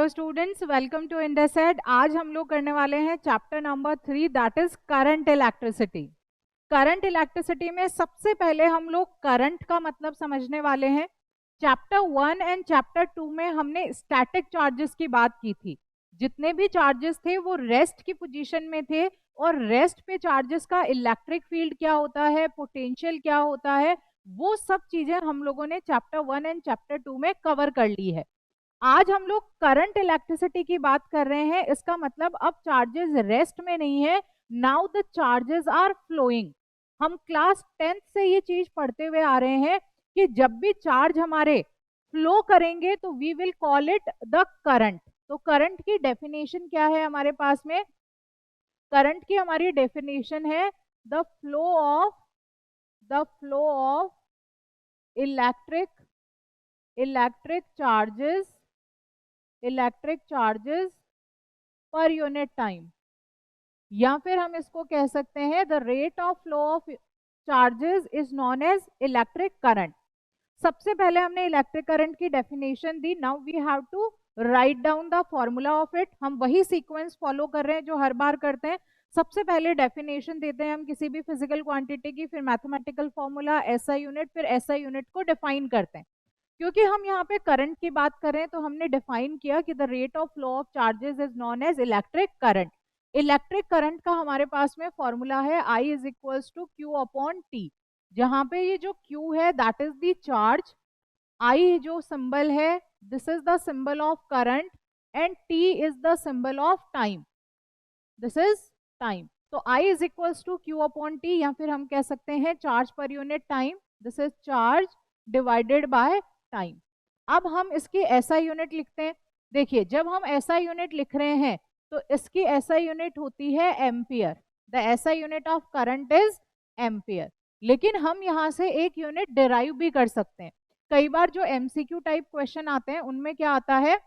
Hello students, welcome to इंडसेड। आज हम लोग करने वाले हैं chapter number 3, that is current electricity. Current electricity में सबसे पहले हम लोग करंट का मतलब समझने वाले हैं। चैप्टर 1 एंड चैप्टर 2 में हमने स्टैटिक चार्जेस की बात की थी। जितने भी चार्जेस थे वो रेस्ट की पोजीशन में थे, और रेस्ट पे चार्जेस का इलेक्ट्रिक फील्ड क्या होता है, पोटेंशियल क्या होता है, वो सब चीजें हम लोगों ने चैप्टर 1 एंड चैप्टर 2 में कवर कर ली है। आज हम लोग करंट इलेक्ट्रिसिटी की बात कर रहे हैं। इसका मतलब अब चार्जेस रेस्ट में नहीं है, now the charges are flowing. हम क्लास 10th से ये चीज पढ़ते हुए आ रहे हैं कि जब भी चार्ज हमारे फ्लो करेंगे तो we will call it the current. तो करंट की डेफिनेशन क्या है हमारे पास में? करंट की हमारी डेफिनेशन है the flow of electric charges per unit time, या फिर हम इसको कह सकते हैं the rate of flow of charges is known as electric current. सबसे पहले हमने इलेक्ट्रिक करंट की डेफिनेशन दी। Now we have to write down the formula of it. हम वही सीक्वेंस फॉलो कर रहे हैं जो हर बार करते हैं। सबसे पहले डेफिनेशन देते हैं हम किसी भी फिजिकल क्वांटिटी की, फिर मैथमेटिकल फॉर्मूला, एसआई यूनिट, फिर एसआई यूनिट को डिफाइन करते हैं। क्योंकि हम यहाँ पे करंट की बात कर रहे हैं तो हमने डिफाइन किया कि the rate of flow of charges is known as electric current. Electric current का हमारे पास में फॉर्मूला है I is equals to Q upon T, जहां पे ये जो Q है that is the charge, I जो सिंबल है this is the symbol of current, and T is the symbol of time, this is time. तो I is equals to Q upon T, या फिर हम कह सकते हैं charge per unit time, this is charge divided by time. अब हम इसकी एसआई यूनिट लिखते हैं। देखिए, जब हम एसआई यूनिट लिख रहे हैं तो इसकी एसआई यूनिट होती है ampere. The SI unit of current is ampere. लेकिन हम यहाँ से एक यूनिट डिराइव भी कर सकते हैं। कई बार जो एमसीक्यू टाइप क्वेश्चन आते हैं उनमें क्या आता है,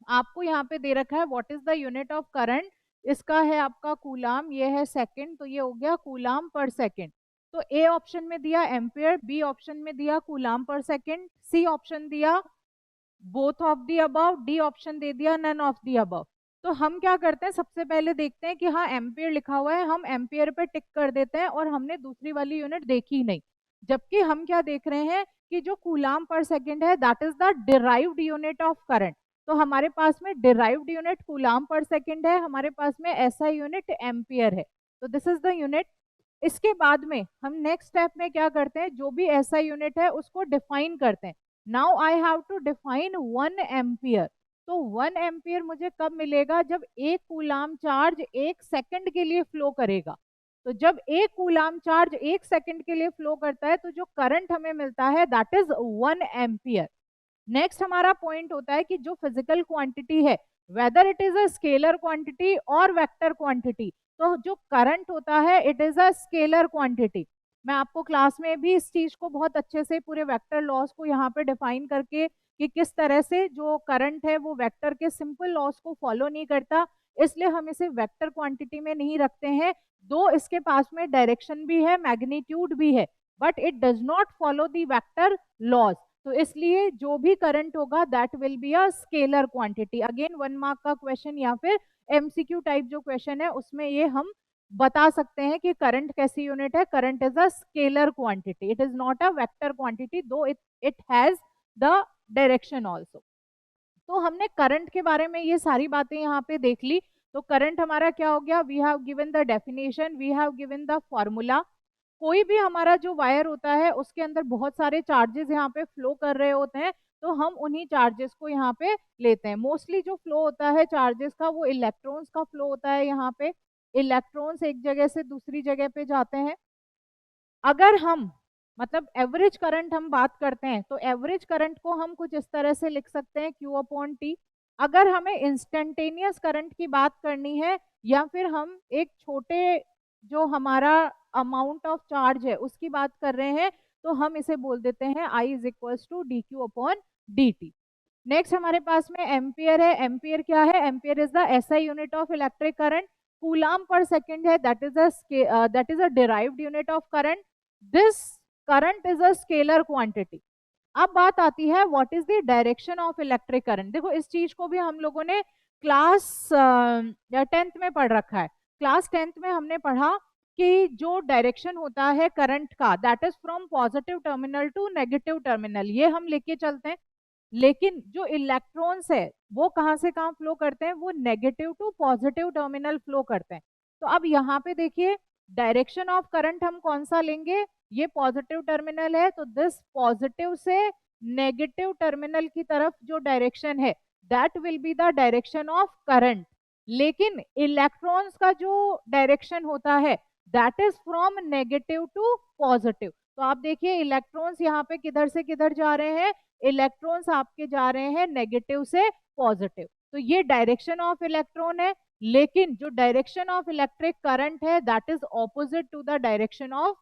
आपको यहाँ पे दे रखा है what is the unit of current, इसका है आपका कूलाम, ये है सेकंड, तो ये हो गया कूलाम पर सेकंड। तो ए ऑप्शन में दिया एम्पियर, बी ऑप्शन में दिया coulomb per second, C option दिया both of the above, D option दे दिया नन ऑफ दी अबव। तो हम क्या करते हैं, सबसे पहले देखते हैं कि हाँ एम्पियर लिखा हुआ है, हम एम्पियर पे टिक कर देते हैं और हमने दूसरी वाली यूनिट देखी ही नहीं। जबकि हम क्या देख रहे हैं कि जो कूलाम पर सेकंड है that is the derived unit of current. तो हमारे पास में derived unit coulomb per second है, हमारे पास में एसआई यूनिट एम्पियर है। तो दिस इज द यूनिट। इसके बाद में हम नेक्स्ट स्टेप में क्या करते हैं, जो भी एसआई यूनिट है उसको डिफाइन करते हैं। Now I have to define 1 ampere. तो 1 एम्पियर मुझे कब मिलेगा, जब एक कूलाम चार्ज 1 सेकंड के लिए फ्लो करेगा। तो जब एक कूलाम चार्ज 1 सेकंड के लिए फ्लो करता है तो जो करंट हमें मिलता है दैट इज 1 एम्पियर। नेक्स्ट हमारा पॉइंट होता है कि जो फिजिकल क्वांटिटी है, whether it is a scalar quantity और वेक्टर क्वांटिटी, तो जो करंट होता है it is a scalar quantity. मैं आपको क्लास में भी इस चीज को बहुत अच्छे से पूरे वेक्टर लॉस को यहाँ पे डिफाइन करके कि किस तरह से जो करंट है वो वेक्टर के सिंपल लॉस को फॉलो नहीं करता, इसलिए हम इसे वेक्टर क्वांटिटी में नहीं रखते हैं। दो इसके पास में डायरेक्शन भी है, मैग्नीट्यूड भी है, but it does not follow the vector loss. तो इसलिए जो भी करंट होगा that will be a scalar quantity. Again 1 mark का क्वेश्चन या फिर एमसीक्यू टाइप जो क्वेश्चन है उसमें ये हम बता सकते हैं कि करंट कैसी यूनिट है। Current is a scalar quantity, it is not a vector quantity, though it has the direction also. तो हमने करंट के बारे में ये सारी बातें यहाँ पे देख ली। तो करंट हमारा क्या हो गया, we have given the definition, we have given the formula. कोई भी हमारा जो वायर होता है उसके अंदर बहुत सारे चार्जेस यहाँ पे फ्लो कर रहे होते हैं, तो हम उन्हीं चार्जेस को यहाँ पे लेते हैं। मोस्टली जो फ्लो होता है चार्जेस का वो इलेक्ट्रॉन्स का फ्लो होता है। यहाँ पे इलेक्ट्रॉन्स एक जगह से दूसरी जगह पे जाते हैं। अगर हम मतलब एवरेज करंट हम बात करते हैं तो एवरेज करंट को हम कुछ इस तरह से लिख सकते हैं Q अपॉन टी। अगर हमें इंस्टेंटेनियस करंट की बात करनी है या फिर हम एक छोटे जो हमारा अमाउंट ऑफ चार्ज है उसकी बात कर रहे हैं तो हम इसे बोल देते हैं I is equals to d Q upon d T. Next हमारे पास में एम्पियर है। एम्पियर क्या है, ampere is the SI unit of electric current. Coulomb per second है, that is a derived unit of current. This current is a scalar quantity. अब बात आती है what is the direction of electric current. देखो इस चीज को भी हम लोगों ने क्लास 10th में पढ़ रखा है। क्लास 10th में हमने पढ़ा कि जो डायरेक्शन होता है करंट का, that is from positive terminal to negative terminal, ये हम लेके चलते हैं। लेकिन जो इलेक्ट्रॉन्स है वो कहाँ से कहाँ फ्लो करते हैं, वो negative to positive terminal flow करते हैं। तो अब यहाँ पे देखिए डायरेक्शन ऑफ करंट हम कौन सा लेंगे, ये पॉजिटिव टर्मिनल है, तो दिस पॉजिटिव से नेगेटिव टर्मिनल की तरफ जो डायरेक्शन है that will be the direction of current. लेकिन इलेक्ट्रॉन्स का जो डायरेक्शन होता है that is from negative to positive. तो आप देखिए इलेक्ट्रॉन्स यहाँ पे किधर से किधर जा रहे हैं, इलेक्ट्रॉन्स आपके जा रहे हैं नेगेटिव से पॉजिटिव। तो ये डायरेक्शन ऑफ इलेक्ट्रॉन है, लेकिन जो डायरेक्शन ऑफ इलेक्ट्रिक करंट है that is opposite to the direction of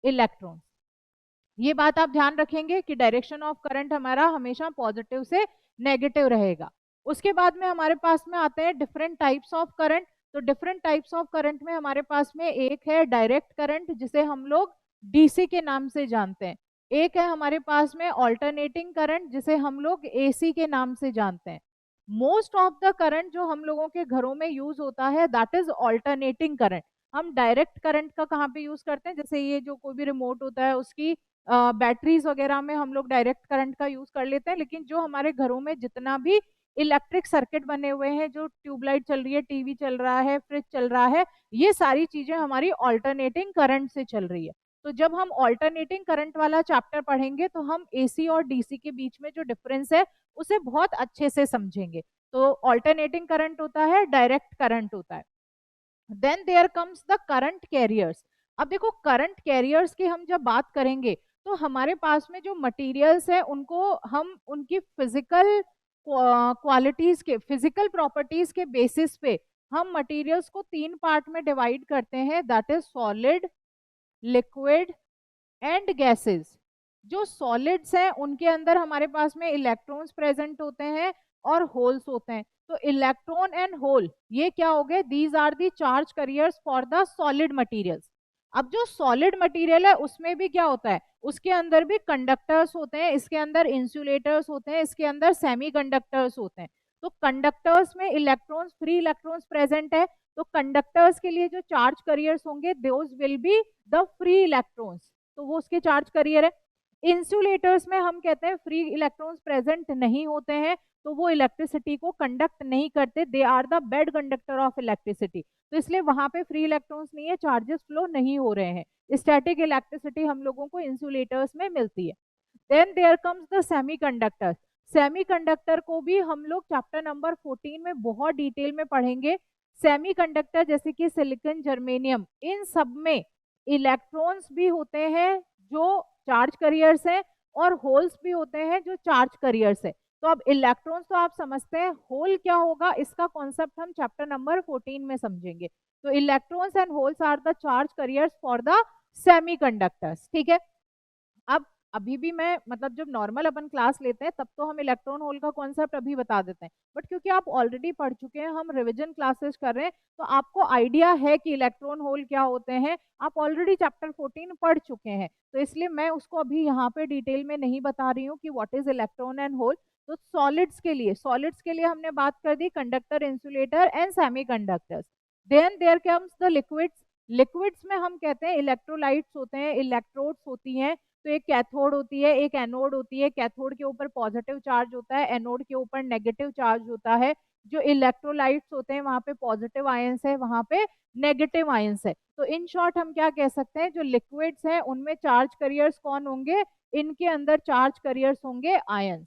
electron. ये बात आप ध्यान रखेंगे कि डायरेक्शन ऑफ करंट हमारा हमेशा पॉजिटिव से नेगेटिव रहेगा। उसके बाद में हमारे पास में आते हैं डिफरेंट टाइप्स ऑफ करंट। तो डिफरेंट टाइप्स ऑफ करंट में हमारे पास में एक है डायरेक्ट करंट जिसे हम लोग डीसी के नाम से जानते हैं। एक है हमारे पास में ऑल्टरनेटिंग करंट जिसे हम लोग एसी के नाम से जानते हैं। मोस्ट ऑफ द करंट जो हम लोगों के घरों में यूज होता है दैट इज ऑल्टरनेटिंग करंट। हम डायरेक्ट करंट का कहाँ पे यूज करते हैं, जैसे ये जो कोई भी रिमोट होता है उसकी बैटरीज वगैरह में हम लोग डायरेक्ट करंट का यूज कर लेते हैं। लेकिन जो हमारे घरों में जितना भी इलेक्ट्रिक सर्किट बने हुए हैं, जो ट्यूबलाइट चल रही है, टीवी चल रहा है, फ्रिज चल रहा है, ये सारी चीजें हमारी ऑल्टरनेटिंग करंट से चल रही है। तो जब हम ऑल्टरनेटिंग करंट वाला चैप्टर पढ़ेंगे तो हम एसी और डीसी के बीच में जो डिफरेंस है उसे बहुत अच्छे से समझेंगे। तो ऑल्टरनेटिंग करंट होता है, डायरेक्ट करंट होता है। Then there comes the current carriers. अब देखो करंट कैरियर्स की हम जब बात करेंगे तो हमारे पास में जो मटेरियल्स है उनको हम उनकी फिजिकल क्वालिटीज के, फिजिकल प्रॉपर्टीज के बेसिस पे हम मटेरियल्स को तीन पार्ट में डिवाइड करते हैं, that is solid, liquid and gases. जो सॉलिड्स हैं उनके अंदर हमारे पास में इलेक्ट्रॉन्स प्रेजेंट होते हैं और होल्स होते हैं। तो इलेक्ट्रॉन एंड होल ये क्या हो गए, these are the charge carriers for the solid materials. अब जो सॉलिड मटेरियल है उसमें भी क्या होता है, उसके अंदर भी कंडक्टर्स होते हैं, इसके अंदर इंसुलेटर्स होते हैं, इसके अंदर सेमीकंडक्टर्स होते हैं। तो कंडक्टर्स में इलेक्ट्रॉन्स, फ्री इलेक्ट्रॉन्स प्रेजेंट है, तो कंडक्टर्स के लिए जो चार्ज कैरियर्स होंगे those will be the free electrons, तो वो उसके चार्ज कैरियर है। इंसुलेटर्स में हम कहते हैं फ्री इलेक्ट्रॉन्स प्रेजेंट नहीं होते हैं, तो वो इलेक्ट्रिसिटी को कंडक्ट नहीं करते, they are the bad conductor of electricity. तो इसलिए वहां पे फ्री इलेक्ट्रॉन्स नहीं है, चार्जेस फ्लो नहीं हो रहे हैं। स्टैटिक इलेक्ट्रिसिटी हम लोगों को इंसुलेटर्स में मिलती है। Then there comes the semiconductor. Semiconductor को भी हम लोग चैप्टर नंबर 14 में बहुत डिटेल में पढ़ेंगे। सेमीकंडक्टर जैसे कि सिलिकॉन, जर्मेनियम, इन सब में इलेक्ट्रॉन्स भी होते हैं जो चार्ज कैरियर्स हैं और होल्स भी होते हैं जो चार्ज कैरियर्स है। तो अब इलेक्ट्रॉन्स तो आप समझते हैं, होल क्या होगा इसका कॉन्सेप्ट हम चैप्टर नंबर 14 में समझेंगे। तो electrons and holes are the charge carriers for the semiconductors, ठीक है। अब अभी भी मैं मतलब जब नॉर्मल अपन क्लास लेते हैं तब तो हम इलेक्ट्रॉन होल का कॉन्सेप्ट अभी बता देते हैं, बट क्योंकि आप ऑलरेडी पढ़ चुके हैं, हम रिवीजन क्लासेस कर रहे हैं, तो आपको आइडिया है कि इलेक्ट्रॉन होल क्या होते हैं, आप ऑलरेडी चैप्टर 14 पढ़ चुके हैं, तो इसलिए मैं उसको अभी यहाँ पे डिटेल में नहीं बता रही हूँ कि what is electron and hole. तो सॉलिड्स के लिए हमने बात कर दी conductor, insulator and semiconductors. Then there comes the liquids. Liquids में हम कहते हैं इलेक्ट्रोलाइट्स होते हैं, इलेक्ट्रोड्स होती हैं। तो एक कैथोड होती है, एक एनोड होती है। कैथोड के ऊपर पॉजिटिव चार्ज होता है, एनोड के ऊपर नेगेटिव चार्ज होता है। जो इलेक्ट्रोलाइट्स होते हैं वहां पे पॉजिटिव आयंस है, वहां पे नेगेटिव आयंस है। तो इन शॉर्ट हम क्या कह सकते हैं, जो लिक्विड्स हैं उनमें चार्ज कैरियर्स कौन होंगे, इनके अंदर चार्ज कैरियर्स होंगे आयंस,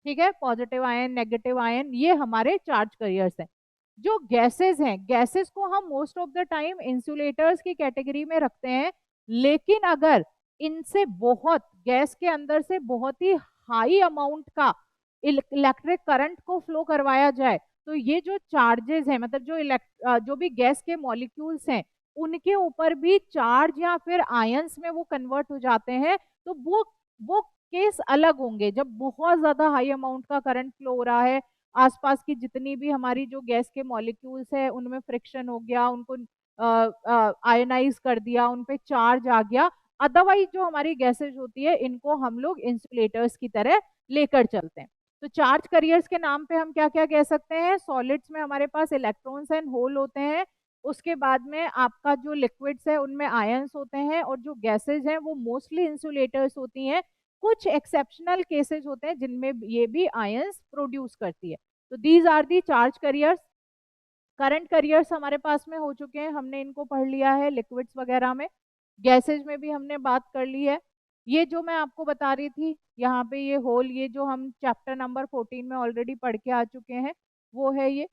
ठीक है, पॉजिटिव आयन, नेगेटिव आयन, ये हमारे चार्ज कैरियर्स हैं। जो गैसेस हैं, गैसेस को हम most of the time insulators की कैटेगरी में रखते हैं, लेकिन अगर इनसे बहुत, गैस के अंदर से बहुत ही हाई अमाउंट का इलेक्ट्रिक करंट को फ्लो करवाया जाए तो ये जो चार्जेस हैं, मतलब जो भी गैस के मॉलिक्यूल्स हैं उनके ऊपर भी चार्ज या फिर आयंस में वो कन्वर्ट हो जाते हैं। तो वो केस अलग होंगे जब बहुत ज्यादा हाई अमाउंट का करंट फ्लो हो रहा है, आसपास की जितनी भी हमारी जो गैस के मॉलिक्यूल्स है उनमें फ्रिक्शन हो गया, उनको आयनाइज कर दिया, उन पे चार्ज आ गया, अदरवाइज जो हमारी गैसेज होती है इनको हम लोग इंसुलेटर्स की तरह लेकर चलते हैं। तो चार्ज करियर्स के नाम पे हम क्या क्या कह सकते हैं, सॉलिड्स में हमारे पास इलेक्ट्रॉन्स एंड होल होते हैं, उसके बाद में आपका जो लिक्विड्स है उनमें आयंस होते हैं, और जो गैसेज हैं वो मोस्टली इंसुलेटर्स होती हैं। कुछ एक्सेप्शनल केसेस होते हैं जिनमें ये भी आयंस प्रोड्यूस करती है। तो these are the charge carriers. Current carriers हमारे पास में हो चुके हैं, हमने इनको पढ़ लिया है लिक्विड्स वगैरह में। गैसेज में भी हमने बात कर ली है। ये जो मैं आपको बता रही थी यहाँ पे ये होल, ये जो हम चैप्टर नंबर 14 में ऑलरेडी पढ़ के आ चुके हैं वो है ये।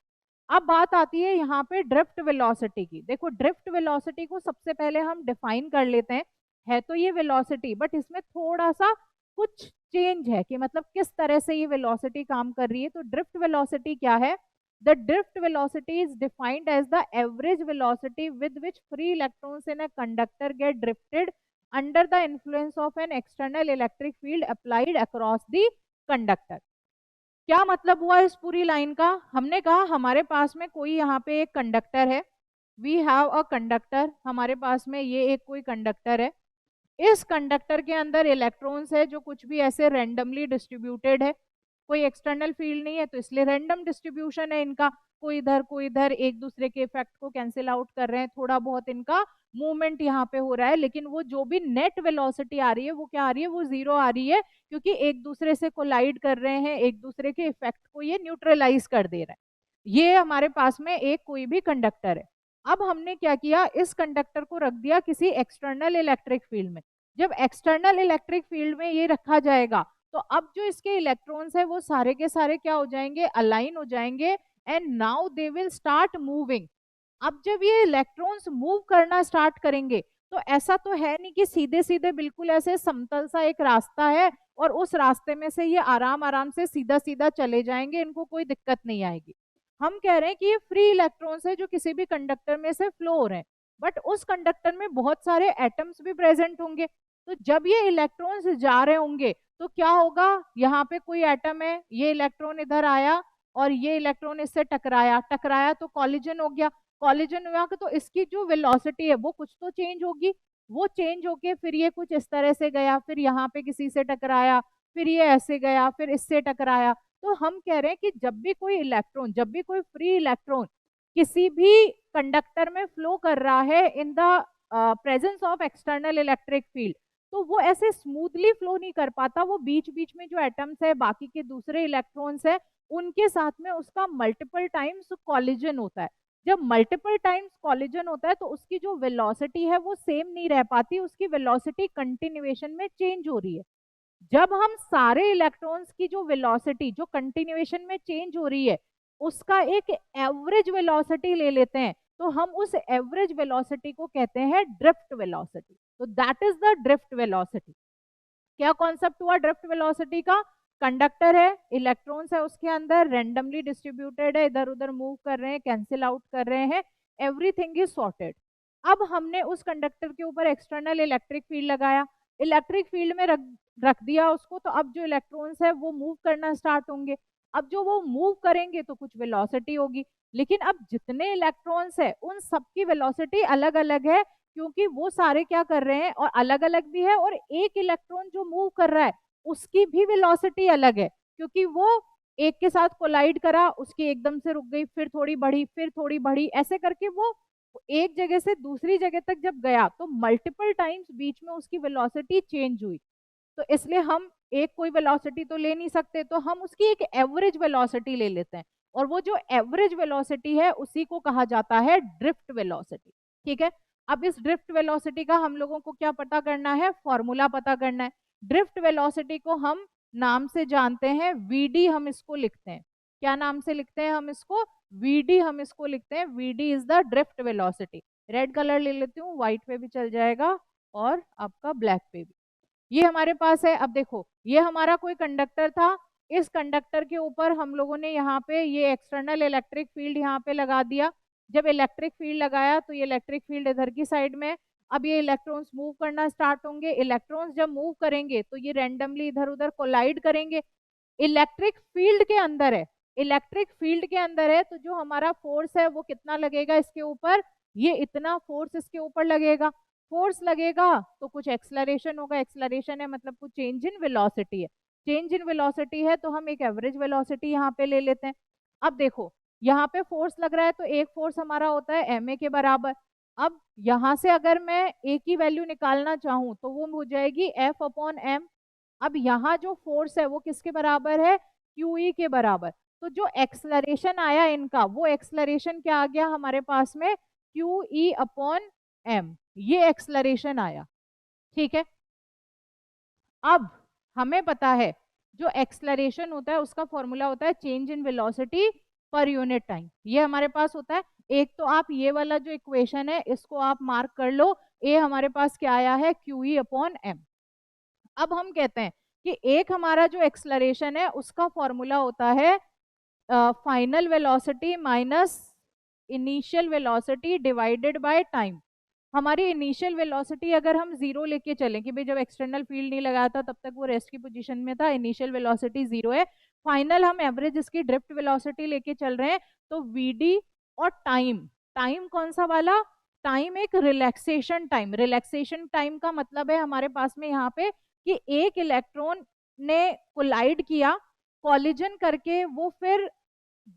अब बात आती है यहाँ पे ड्रिफ्ट वेलोसिटी की। देखो ड्रिफ्ट वेलोसिटी को सबसे पहले हम डिफाइन कर लेते हैं। है तो ये वेलोसिटी, बट इसमें थोड़ा सा कुछ चेंज है कि मतलब किस तरह से ये वेलोसिटी काम कर रही है। तो ड्रिफ्ट वेलोसिटी क्या है? The drift velocity is defined as the average velocity with which free electrons in a conductor get drifted under the influence of an external electric field applied across the conductor। क्या मतलब हुआ इस पूरी line का? हमने कहा हमारे पास में कोई यहाँ पे एक कंडक्टर है, वी हैव अ कंडक्टर, हमारे पास में ये एक कोई कंडक्टर है। इस कंडक्टर के अंदर इलेक्ट्रॉन्स है जो कुछ भी ऐसे रैंडमली डिस्ट्रीब्यूटेड है, कोई एक्सटर्नल फील्ड नहीं है, तो इसलिए रैंडम डिस्ट्रीब्यूशन है इनका, कोई इधर एक दूसरे के इफेक्ट को कैंसिल आउट कर रहे हैं, थोड़ा बहुत इनका मूवमेंट यहाँ पे हो रहा है, लेकिन वो जो भी नेट वेलोसिटी आ रही है वो क्या आ रही है, वो जीरो आ रही है, क्योंकि एक दूसरे से कोलाइड कर रहे हैं, एक दूसरे के इफेक्ट को ये न्यूट्रलाइज कर दे रहा है। ये हमारे पास में एक कोई भी कंडक्टर है। अब हमने क्या किया, इस कंडक्टर को रख दिया किसी एक्सटर्नल इलेक्ट्रिक फील्ड में। जब एक्सटर्नल इलेक्ट्रिक फील्ड में ये रखा जाएगा तो अब जो इसके इलेक्ट्रॉन्स है वो सारे के सारे क्या हो जाएंगे, अलाइन हो जाएंगे, and now they will start moving. अब जब ये इलेक्ट्रॉन्स मूव करना स्टार्ट करेंगे तो ऐसा तो है नहीं कि सीधे सीधे बिल्कुल ऐसे समतल सा एक रास्ता है और उस रास्ते में से ये आराम आराम से सीधा सीधा चले जाएंगे, इनको कोई दिक्कत नहीं आएगी। हम कह रहे हैं कि ये फ्री इलेक्ट्रॉन्स है जो किसी भी कंडक्टर में से फ्लो हो रहे हैं, बट उस कंडक्टर में बहुत सारे एटम्स भी प्रेजेंट होंगे। तो जब ये इलेक्ट्रॉन्स जा रहे होंगे तो क्या होगा, यहाँ पे कोई एटम है, ये इलेक्ट्रॉन इधर आया और ये इलेक्ट्रॉन इससे टकराया, टकराया तो कॉलिजन हो गया, कॉलिजन हुआ तो इसकी जो वेलोसिटी है वो कुछ तो चेंज होगी, वो चेंज होके फिर ये कुछ इस तरह से गया, फिर यहाँ पे किसी से टकराया, फिर ये ऐसे गया, फिर इससे टकराया। तो हम कह रहे हैं कि जब भी कोई इलेक्ट्रॉन, जब भी कोई फ्री इलेक्ट्रॉन किसी भी कंडक्टर में फ्लो कर रहा है in the presence of external electric field, तो वो ऐसे स्मूथली फ्लो नहीं कर पाता, वो बीच बीच में जो एटम्स है, बाकी के दूसरे इलेक्ट्रॉन्स है, उनके साथ में उसका मल्टीपल टाइम्स कॉलिजन होता है। जब मल्टीपल टाइम्स कॉलिजन होता है तो उसकी जो वेलोसिटी है वो सेम नहीं रह पाती, उसकी वेलोसिटी कंटिन्यूएशन में चेंज हो रही है। जब हम सारे इलेक्ट्रॉन्स की जो वेलोसिटी जो कंटिन्यूएशन में चेंज हो रही है उसका एक एवरेज वेलोसिटी ले लेते हैं, तो हम उस एवरेज वेलोसिटी को कहते हैं ड्रिफ्ट वेलोसिटी। तो that is the drift velocity. क्या कॉन्सेप्ट हुआ ड्रिफ्ट वेलोसिटी का? कंडक्टर है, इलेक्ट्रॉन्स है उसके अंदर, रैंडमली डिस्ट्रीब्यूटेड है, इधर उधर मूव कर रहे हैं, कैंसिल आउट कर रहे हैं, एवरीथिंग इज सॉर्टेड। अब हमने उस कंडक्टर के ऊपर एक्सटर्नल इलेक्ट्रिक फील्ड लगाया, इलेक्ट्रिक फील्ड में रख दिया उसको, तो अब जो इलेक्ट्रॉन्स है वो मूव करना स्टार्ट होंगे। अब जो वो मूव करेंगे तो कुछ वेलोसिटी होगी, लेकिन अब जितने इलेक्ट्रॉन्स है उन सबकी वेलोसिटी अलग अलग है, क्योंकि वो सारे क्या कर रहे हैं, और अलग अलग भी है, और एक इलेक्ट्रॉन जो मूव कर रहा है उसकी भी वेलोसिटी अलग है, क्योंकि वो एक के साथ कोलाइड करा, उसकी एकदम से रुक गई, फिर थोड़ी बढ़ी, फिर थोड़ी बढ़ी, ऐसे करके वो एक जगह से दूसरी जगह तक जब गया तो मल्टीपल टाइम्स बीच में उसकी वेलोसिटी चेंज हुई। तो इसलिए हम एक कोई वेलोसिटी तो ले नहीं सकते, तो हम उसकी एक एवरेज वेलोसिटी ले लेते हैं, और वो जो एवरेज वेलोसिटी है उसी को कहा जाता है ड्रिफ्ट वेलोसिटी। ठीक है, अब इस ड्रिफ्ट वेलोसिटी का हम लोगों को क्या पता करना है, फॉर्मूला पता करना है। ड्रिफ्ट वेलोसिटी को हम नाम से जानते हैं, वीडी हम इसको लिखते हैं। क्या नाम से लिखते हैं हम इसको? वीडी हम इसको लिखते हैं। VD is the drift velocity. Red colour ले लेती हूँ, व्हाइट पे भी चल जाएगा और आपका ब्लैक पे भी। ये हमारे पास है। अब देखो ये हमारा कोई कंडक्टर था, इस कंडक्टर के ऊपर हम लोगों ने यहाँ पे ये एक्सटर्नल इलेक्ट्रिक फील्ड यहाँ पे लगा दिया। जब इलेक्ट्रिक फील्ड लगाया तो ये इलेक्ट्रिक फील्ड इधर की साइड में, अब ये इलेक्ट्रॉन्स मूव करना स्टार्ट होंगे। इलेक्ट्रॉन्स जब मूव करेंगे तो ये रैंडमली इधर उधर कोलाइड करेंगे। इलेक्ट्रिक फील्ड के अंदर है, इलेक्ट्रिक फील्ड के अंदर है, तो जो हमारा फोर्स है वो कितना लगेगा इसके ऊपर, ये इतना फोर्स इसके ऊपर लगेगा। फोर्स लगेगा तो कुछ एक्सलरेशन होगा, एक्सलरेशन है मतलब कुछ चेंज इन वेलोसिटी है, चेंज इन वेलोसिटी है तो हम एक एवरेज वेलोसिटी यहाँ पे ले लेते हैं। अब देखो यहाँ पे फोर्स लग रहा है तो एक फोर्स हमारा होता है ma के बराबर। अब यहाँ से अगर मैं a की वैल्यू निकालना चाहूँ तो वो हो जाएगी F अपॉन m। अब यहाँ जो फोर्स है वो किसके बराबर है, QE के बराबर। तो जो एक्सलरेशन आया इनका वो एक्सलरेशन क्या आ गया हमारे पास में, QE अपॉन m, ये एक्सलरेशन आया। ठीक है, अब हमें पता है जो एक्सलरेशन होता है उसका फॉर्मूला होता है change in velocity per unit time, ये हमारे पास होता है। एक तो आप ये वाला जो इक्वेशन है इसको आप मार्क कर लो, ए हमारे पास क्या आया है, QE अपॉन m। अब हम कहते हैं कि एक हमारा जो एक्सलरेशन है उसका फॉर्मूला होता है final velocity minus initial velocity divided by time. हमारी इनिशियल वेलोसिटी अगर हम जीरो लेके चलें कि भाई जब एक्सटर्नल फील्ड नहीं लगाया था तब तक वो रेस्ट की पोजीशन में था, इनिशियल वेलोसिटी जीरो है। फाइनल हम एवरेज इसकी ड्रिफ्ट वेलोसिटी लेके चल रहे हैं तो वीडी और टाइम, टाइम कौन सा वाला, टाइम एक रिलैक्सेशन टाइम। रिलैक्सेशन टाइम का मतलब है हमारे पास में यहाँ पे कि एक इलेक्ट्रॉन ने कोलाइड किया, कॉलिजन करके वो फिर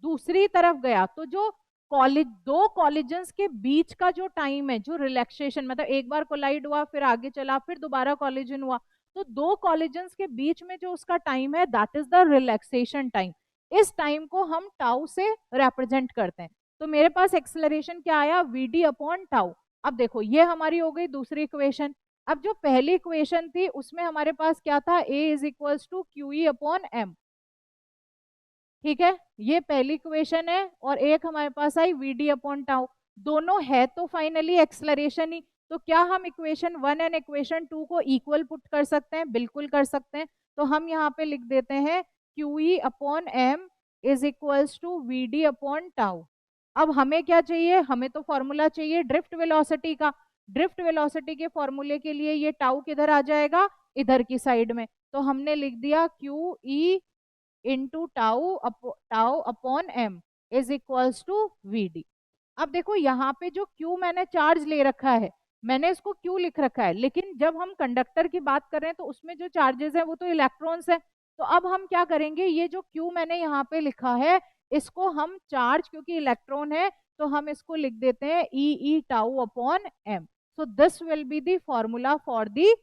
दूसरी तरफ गया, तो जो दो कॉलिजन्स के बीच का जो टाइम है, जो रिलैक्सेशन मतलब एक बार कोलाइड हुआ फिर आगे चला फिर दोबारा कॉलिजन हुआ, तो दो कॉलिजन्स के बीच में जो उसका टाइम है that is the relaxation time. इस टाइम को हम टाउ से रिप्रेजेंट करते हैं। तो मेरे पास एक्सेलरेशन क्या आया, वीडी अपॉन टाउ। अब देखो ये हमारी हो गई दूसरी इक्वेशन। अब जो पहली इक्वेशन थी उसमें हमारे पास क्या था, A is equals to QE upon m। ठीक है, ये पहली इक्वेशन है और एक हमारे पास आई वीडी अपॉन टाउ, दोनों है तो फाइनली एक्सलरेशन ही। तो क्या हम इक्वेशन 1 एंड इक्वेशन 2 को इक्वल पुट कर सकते हैं, बिल्कुल कर सकते हैं। तो हम यहाँ पे लिख देते हैं QE upon m is equals to VD upon tau. अब हमें क्या चाहिए, हमें तो फॉर्मूला चाहिए ड्रिफ्ट वेलोसिटी का। ड्रिफ्ट वेलोसिटी के फॉर्मूले के लिए ये टाउ किधर आ जाएगा, इधर की साइड में। तो हमने लिख दिया QE into tau upon m is equals to VD. अब देखो यहाँ पे जो Q मैंने चार्ज ले रखा है, मैंने इसको Q लिख रखा है, लेकिन जब हम कंडक्टर की बात कर रहे हैं तो उसमें जो चार्जेस है वो तो इलेक्ट्रॉन्स है। तो अब हम क्या करेंगे, ये जो Q मैंने यहाँ पे लिखा है इसको हम चार्ज, क्योंकि इलेक्ट्रॉन है तो हम इसको लिख देते हैं E tau upon m। So this will be the formula for the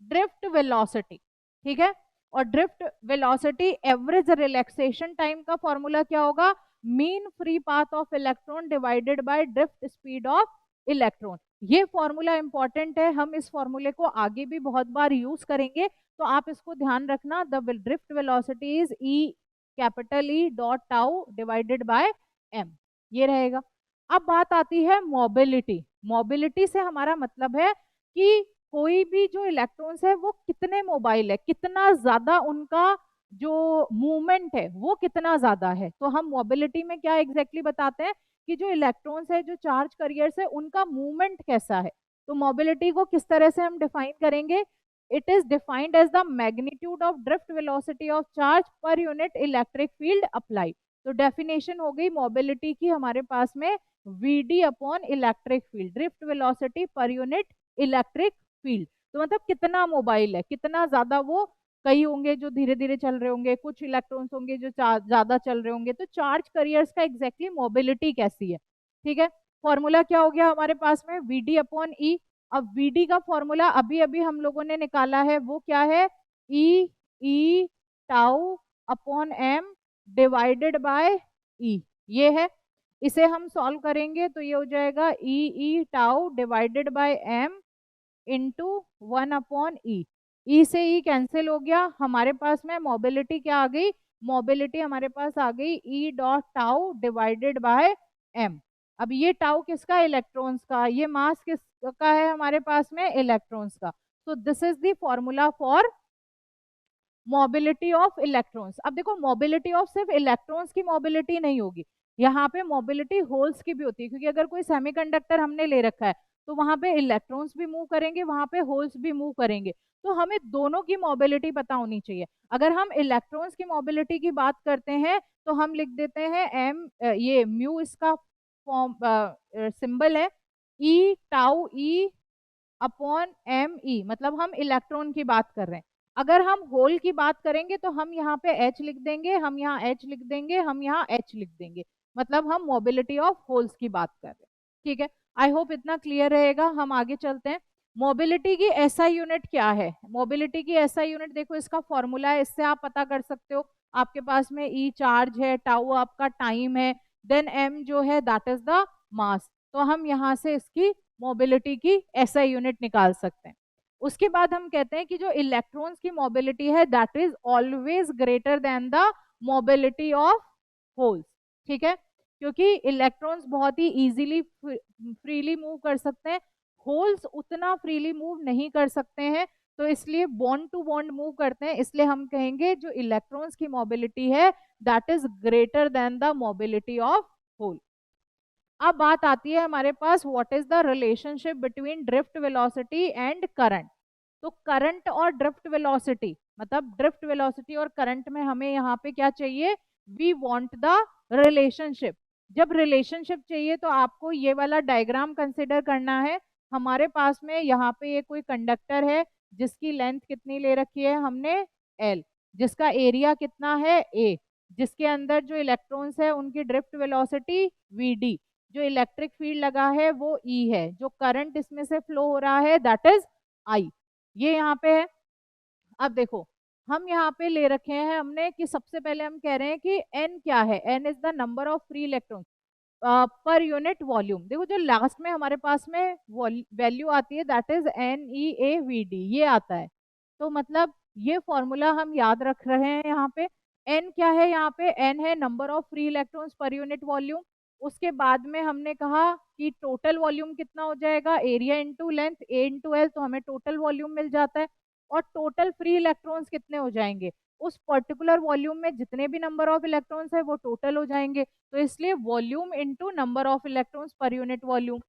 drift velocity. ठीक है, और drift velocity average relaxation time का फॉर्मूला क्या होगा, mean free path of electron divided by drift speed of electron. ये formula important है, हम इस फॉर्मूले को आगे भी बहुत बार यूज करेंगे, तो आप इसको ध्यान रखना। The drift velocity is E capital E dot tau divided by m, ये रहेगा। अब बात आती है मोबिलिटी। मोबिलिटी से हमारा मतलब है कि कोई भी जो इलेक्ट्रॉन्स है वो कितने मोबाइल है, कितना ज्यादा उनका जो मूवमेंट है वो कितना ज्यादा है। तो हम मोबिलिटी में क्या एग्जैक्टली बताते हैं कि जो इलेक्ट्रॉन्स है, जो चार्ज करियर्स है, उनका मूवमेंट कैसा है। तो मोबिलिटी को किस तरह से हम डिफाइन करेंगे, it is defined as the magnitude of drift velocity of charge per unit electric field apply. तो डेफिनेशन हो गई मोबिलिटी की हमारे पास में VD upon electric field, drift velocity per unit electric field. तो मतलब कितना मोबाइल है, कितना ज्यादा वो, कई होंगे जो धीरे धीरे चल रहे होंगे, कुछ इलेक्ट्रॉन्स होंगे जो ज्यादा चल रहे होंगे। तो चार्ज करियर्स का एग्जैक्टली मोबिलिटी कैसी है। ठीक है, फॉर्मूला क्या हो गया हमारे पास में, वीडी अपॉन ई। अब वीडी का फॉर्मूला अभी अभी हम लोगों ने निकाला है, वो क्या है, E tau upon m divided by E, ये है। इसे हम सॉल्व करेंगे तो ये हो जाएगा E tau divided by m into 1 upon E से ई कैंसिल हो गया, हमारे पास में मोबिलिटी क्या आ गई, मोबिलिटी हमारे पास आ गई E dot tau divided by m। अब ये टाउ किसका, इलेक्ट्रॉन्स का, ये मास किसका है हमारे पास में, इलेक्ट्रॉन्स का। तो this is the formula for mobility of electrons. अब देखो मोबिलिटी ऑफ सिर्फ इलेक्ट्रॉन्स की मोबिलिटी नहीं होगी, यहाँ पे मोबिलिटी होल्स की भी होती है, क्योंकि अगर कोई सेमीकंडक्टर हमने ले रखा है तो वहां पे इलेक्ट्रॉन्स भी मूव करेंगे, वहां पे होल्स भी मूव करेंगे। तो हमें दोनों की मोबिलिटी पता होनी चाहिए। अगर हम इलेक्ट्रॉन्स की मोबिलिटी की बात करते हैं तो हम लिख देते हैं एम, ये म्यू इसका फॉर्म सिंबल है, E tau E upon M E, मतलब हम इलेक्ट्रॉन की बात कर रहे हैं। अगर हम होल की बात करेंगे तो हम यहाँ पे H लिख देंगे, हम यहाँ H लिख देंगे, हम यहाँ H लिख देंगे, मतलब हम मोबिलिटी ऑफ होल्स की बात कर रहे हैं। ठीक है, आई होप इतना क्लियर रहेगा। हम आगे चलते हैं। मोबिलिटी की एसआई यूनिट क्या है? मोबिलिटी की एसआई यूनिट देखो, इसका फॉर्मूला है, इससे आप पता कर सकते हो। आपके पास में ई चार्ज है, टाउ आपका टाइम है, देन एम जो है दैट इज द मास। तो हम यहाँ से इसकी मोबिलिटी की एसआई यूनिट निकाल सकते हैं। उसके बाद हम कहते हैं कि जो इलेक्ट्रॉन्स की मोबिलिटी है that is always greater than the mobility of holes. ठीक है, क्योंकि इलेक्ट्रॉन्स बहुत ही इजीली फ्रीली मूव कर सकते हैं, होल्स उतना फ्रीली मूव नहीं कर सकते हैं, तो इसलिए बॉन्ड टू बॉन्ड मूव करते हैं। इसलिए हम कहेंगे जो इलेक्ट्रॉन्स की मोबिलिटी है that is greater than the mobility of hole. अब बात आती है हमारे पास what is the relationship between drift velocity and current. तो करंट और ड्रिफ्ट वेलोसिटी, मतलब ड्रिफ्ट वेलोसिटी और करंट में हमें यहाँ पे क्या चाहिए? We want the relationship. जब रिलेशनशिप चाहिए तो आपको ये वाला डायग्राम कंसिडर करना है। हमारे पास में यहाँ पे ये कोई कंडक्टर है जिसकी लेंथ कितनी ले रखी है हमने? L, जिसका एरिया कितना है? A, जिसके अंदर जो इलेक्ट्रॉन्स है उनकी ड्रिफ्ट वेलोसिटी VD, जो इलेक्ट्रिक फील्ड लगा है वो E है, जो करंट इसमें से फ्लो हो रहा है दैट इज I, ये यहाँ पे है। अब देखो, हम यहाँ पे ले रखे हैं हमने कि सबसे पहले हम कह रहे हैं कि N क्या है? N is the number of free electrons per unit volume. देखो जो लास्ट में हमारे पास में वैल्यू आती है दैट इज NeAVD, ये आता है। तो मतलब ये फॉर्मूला हम याद रख रहे हैं। यहाँ पे N क्या है? यहाँ पे N है number of free electrons per unit volume. उसके बाद में हमने कहा कि टोटल वॉल्यूम कितना हो जाएगा? Area into length, A into L, तो हमें टोटल वॉल्यूम मिल जाता है। और टोटल फ्री इलेक्ट्रॉन्स कितने हो जाएंगे? उस पर्टिकुलर वॉल्यूम में जितने भी नंबर ऑफ इलेक्ट्रॉन्स है वो टोटल हो जाएंगे। तो इसलिए volume into number of electrons per unit volume.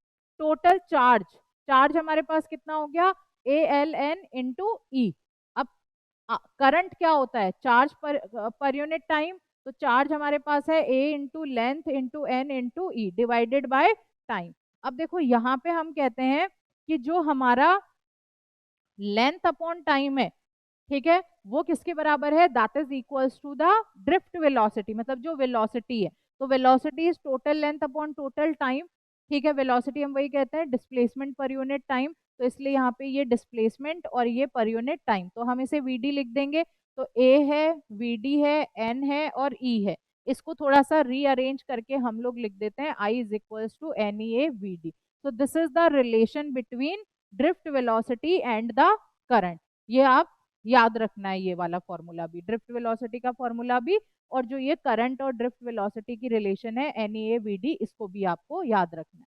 Total charge, charge हमारे पास कितना हो गया? ALN इंटू ई। अब करंट क्या होता है? Charge per unit time. तो चार्ज हमारे पास है A into length into N into E divided by time. अब देखो यहाँ पे हम कहते हैं कि जो हमारा लेंथ अपॉन टाइम है, ठीक है, वो किसके बराबर है? That is equals to the drift velocity, मतलब जो वेलोसिटी है। तो velocity is total length upon total time. ठीक है, वेलोसिटी हम वही कहते हैं डिस्प्लेसमेंट पर यूनिट टाइम, तो इसलिए यहाँ पे ये डिस्प्लेसमेंट और ये पर यूनिट टाइम, तो हम इसे वीडी लिख देंगे। तो ए है, वीडी है, एन है और ई है। इसको थोड़ा सा रीअरेंज करके हम लोग लिख देते हैं I is equals to n e A v d. तो this is the relation between drift velocity and the current. ये आप याद रखना है, ये वाला फॉर्मूला भी, ड्रिफ्ट वेलोसिटी का फॉर्मूला भी, और जो ये करंट और ड्रिफ्ट वेलोसिटी की रिलेशन है NeAVD, इसको भी आपको याद रखना है।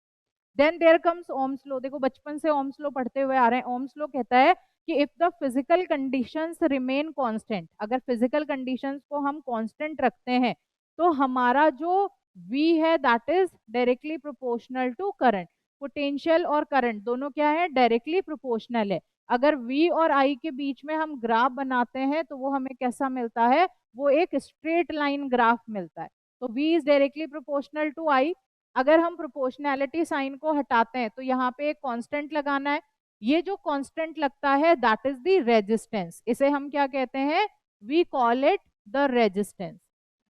Then there comes Ohm's law. देखो बचपन से ओम्स लॉ पढ़ते हुए आ रहे हैं। ओम्स लॉ कहता है कि if the physical conditions remain constant, अगर फिजिकल कंडीशंस को हम कांस्टेंट रखते हैं तो हमारा जो V है that is directly proportional to current. Potential और करंट दोनों क्या है? डायरेक्टली प्रोपोर्शनल है। अगर V और I के बीच में हम ग्राफ बनाते हैं तो वो हमें कैसा मिलता है? वो एक स्ट्रेट लाइन ग्राफ मिलता है। तो V is directly proportional to I। अगर हम प्रोपोर्शनैलिटी साइन को हटाते हैं तो यहाँ पे एक कांस्टेंट लगाना है। ये जो कांस्टेंट लगता है दैट इज द रेजिस्टेंस। इसे हम क्या कहते हैं? We call it the resistance.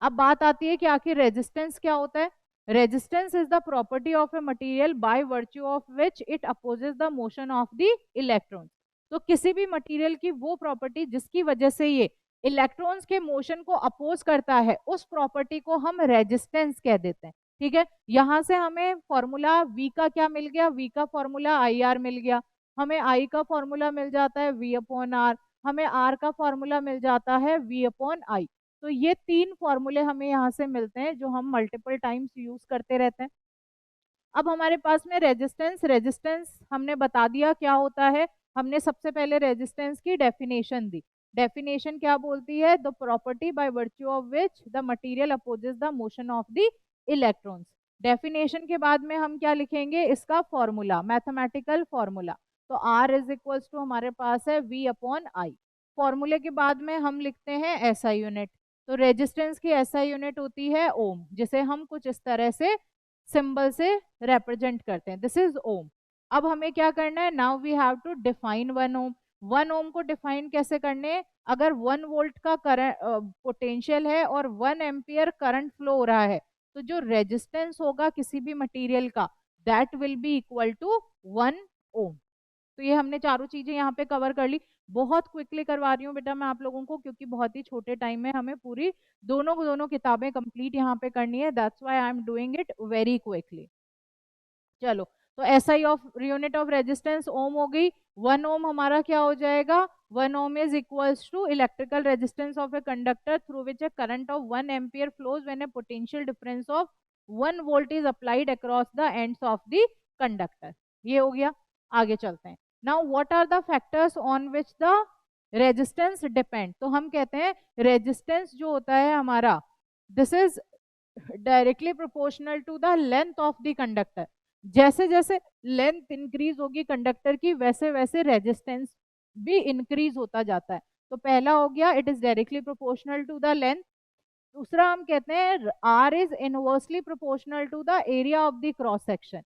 अब बात आती है कि आखिर रेजिस्टेंस क्या होता है? Resistance is the property of a material by virtue of which it opposes the motion of the electrons. तो किसी भी मटेरियल की वो प्रॉपर्टी जिसकी वजह से ये इलेक्ट्रॉन्स के मोशन को अपोज करता है, उस प्रॉपर्टी को हम रेजिस्टेंस कह देते हैं। ठीक है, यहां से हमें फॉर्मूला V का क्या मिल गया? V का फॉर्मूला IR मिल गया। हमें I का फॉर्मूला मिल जाता है V अपॉन R। हमें R का फॉर्मूला मिल जाता है V अपॉन I। तो ये तीन फॉर्मूले हमें यहाँ से मिलते हैं जो हम मल्टीपल टाइम्स यूज करते रहते हैं। अब हमारे पास में रेजिस्टेंस, रेजिस्टेंस हमने बता दिया क्या होता है। हमने सबसे पहले रेजिस्टेंस की डेफिनेशन दी। डेफिनेशन क्या बोलती है? The property by virtue of which the material opposes the motion of the electrons. Definition के बाद में हम क्या लिखेंगे? इसका फॉर्मूला, मैथमेटिकल फॉर्मूला। तो R इज इक्वल्स टू हमारे पास है V अपॉन I। फॉर्मूले के बाद में हम लिखते हैं SI यूनिट। तो रेजिस्टेंस की SI यूनिट होती है ओम, जिसे हम कुछ इस तरह से सिंबल से रिप्रेजेंट करते हैं, दिस इज ओम। अब हमें क्या करना है, now we have to define 1 ohm. 1 ohm को डिफाइन कैसे करने, अगर 1 वोल्ट का करंट पोटेंशियल है और 1 एम्पियर करंट फ्लो हो रहा है, तो जो रेजिस्टेंस होगा किसी भी मटेरियल का, that will be equal to 1 ohm. तो ये हमने चारों चीजें यहाँ पे कवर कर ली। बहुत क्विकली करवा रही हूँ बेटा मैं आप लोगों को, क्योंकि बहुत ही छोटे टाइम में हमें पूरी दोनों किताबें कंप्लीट यहाँ पे करनी है, that's why I am doing it very quickly. चलो, तो SI of unit of resistance ohm हो गई। 1 ओम हमारा क्या हो जाएगा, 1 ohm is equals to electrical resistance of a conductor through which a current of 1 ampere flows when a potential difference of 1 volt is applied across the ends of the conductor. ये हो गया। आगे चलते हैं। Now what are the factors on which the resistance depend. तो हम कहते हैं रेजिस्टेंस जो होता है हमारा, this is directly proportional to the length of the conductor. जैसे जैसे लेंथ इंक्रीज होगी कंडक्टर की, वैसे वैसे रेजिस्टेंस भी इंक्रीज होता जाता है। तो पहला हो गया, it is directly proportional to the length. दूसरा हम कहते हैं R is inversely proportional to the area of the cross section.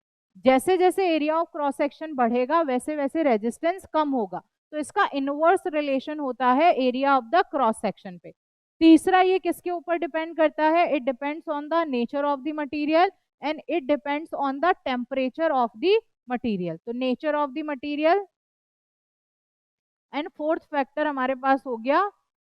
जैसे जैसे एरिया ऑफ क्रॉस सेक्शन बढ़ेगा वैसे वैसे रेजिस्टेंस कम होगा। तो इसका इनवर्स रिलेशन होता है area of the cross section पे। तीसरा, ये किसके ऊपर डिपेंड करता है, it depends on the nature of the material and it depends on the temperature of the material. तो nature of the material and fourth factor हमारे पास हो गया,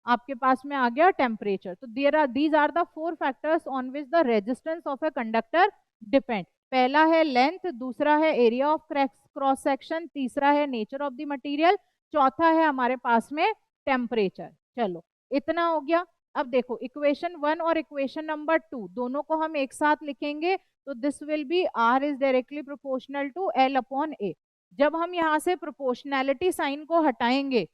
आपके पास में आ गया टेम्परेचर। तो there are these are the 4 factors on which the resistance of a conductor depend. पहला है लेंथ, दूसरा है एरिया ऑफ क्रॉस सेक्शन, तीसरा है नेचर ऑफ द मटेरियल, चौथा है हमारे पास में टेम्परेचर। चलो, इतना हो गया। अब देखो इक्वेशन 1 और इक्वेशन नंबर 2 दोनों को हम एक साथ लिखेंगे। तो this will be R is directly proportional to L upon A. जब हम यहाँ से प्रोपोर्शनैलिटी साइन को हटाएंगे,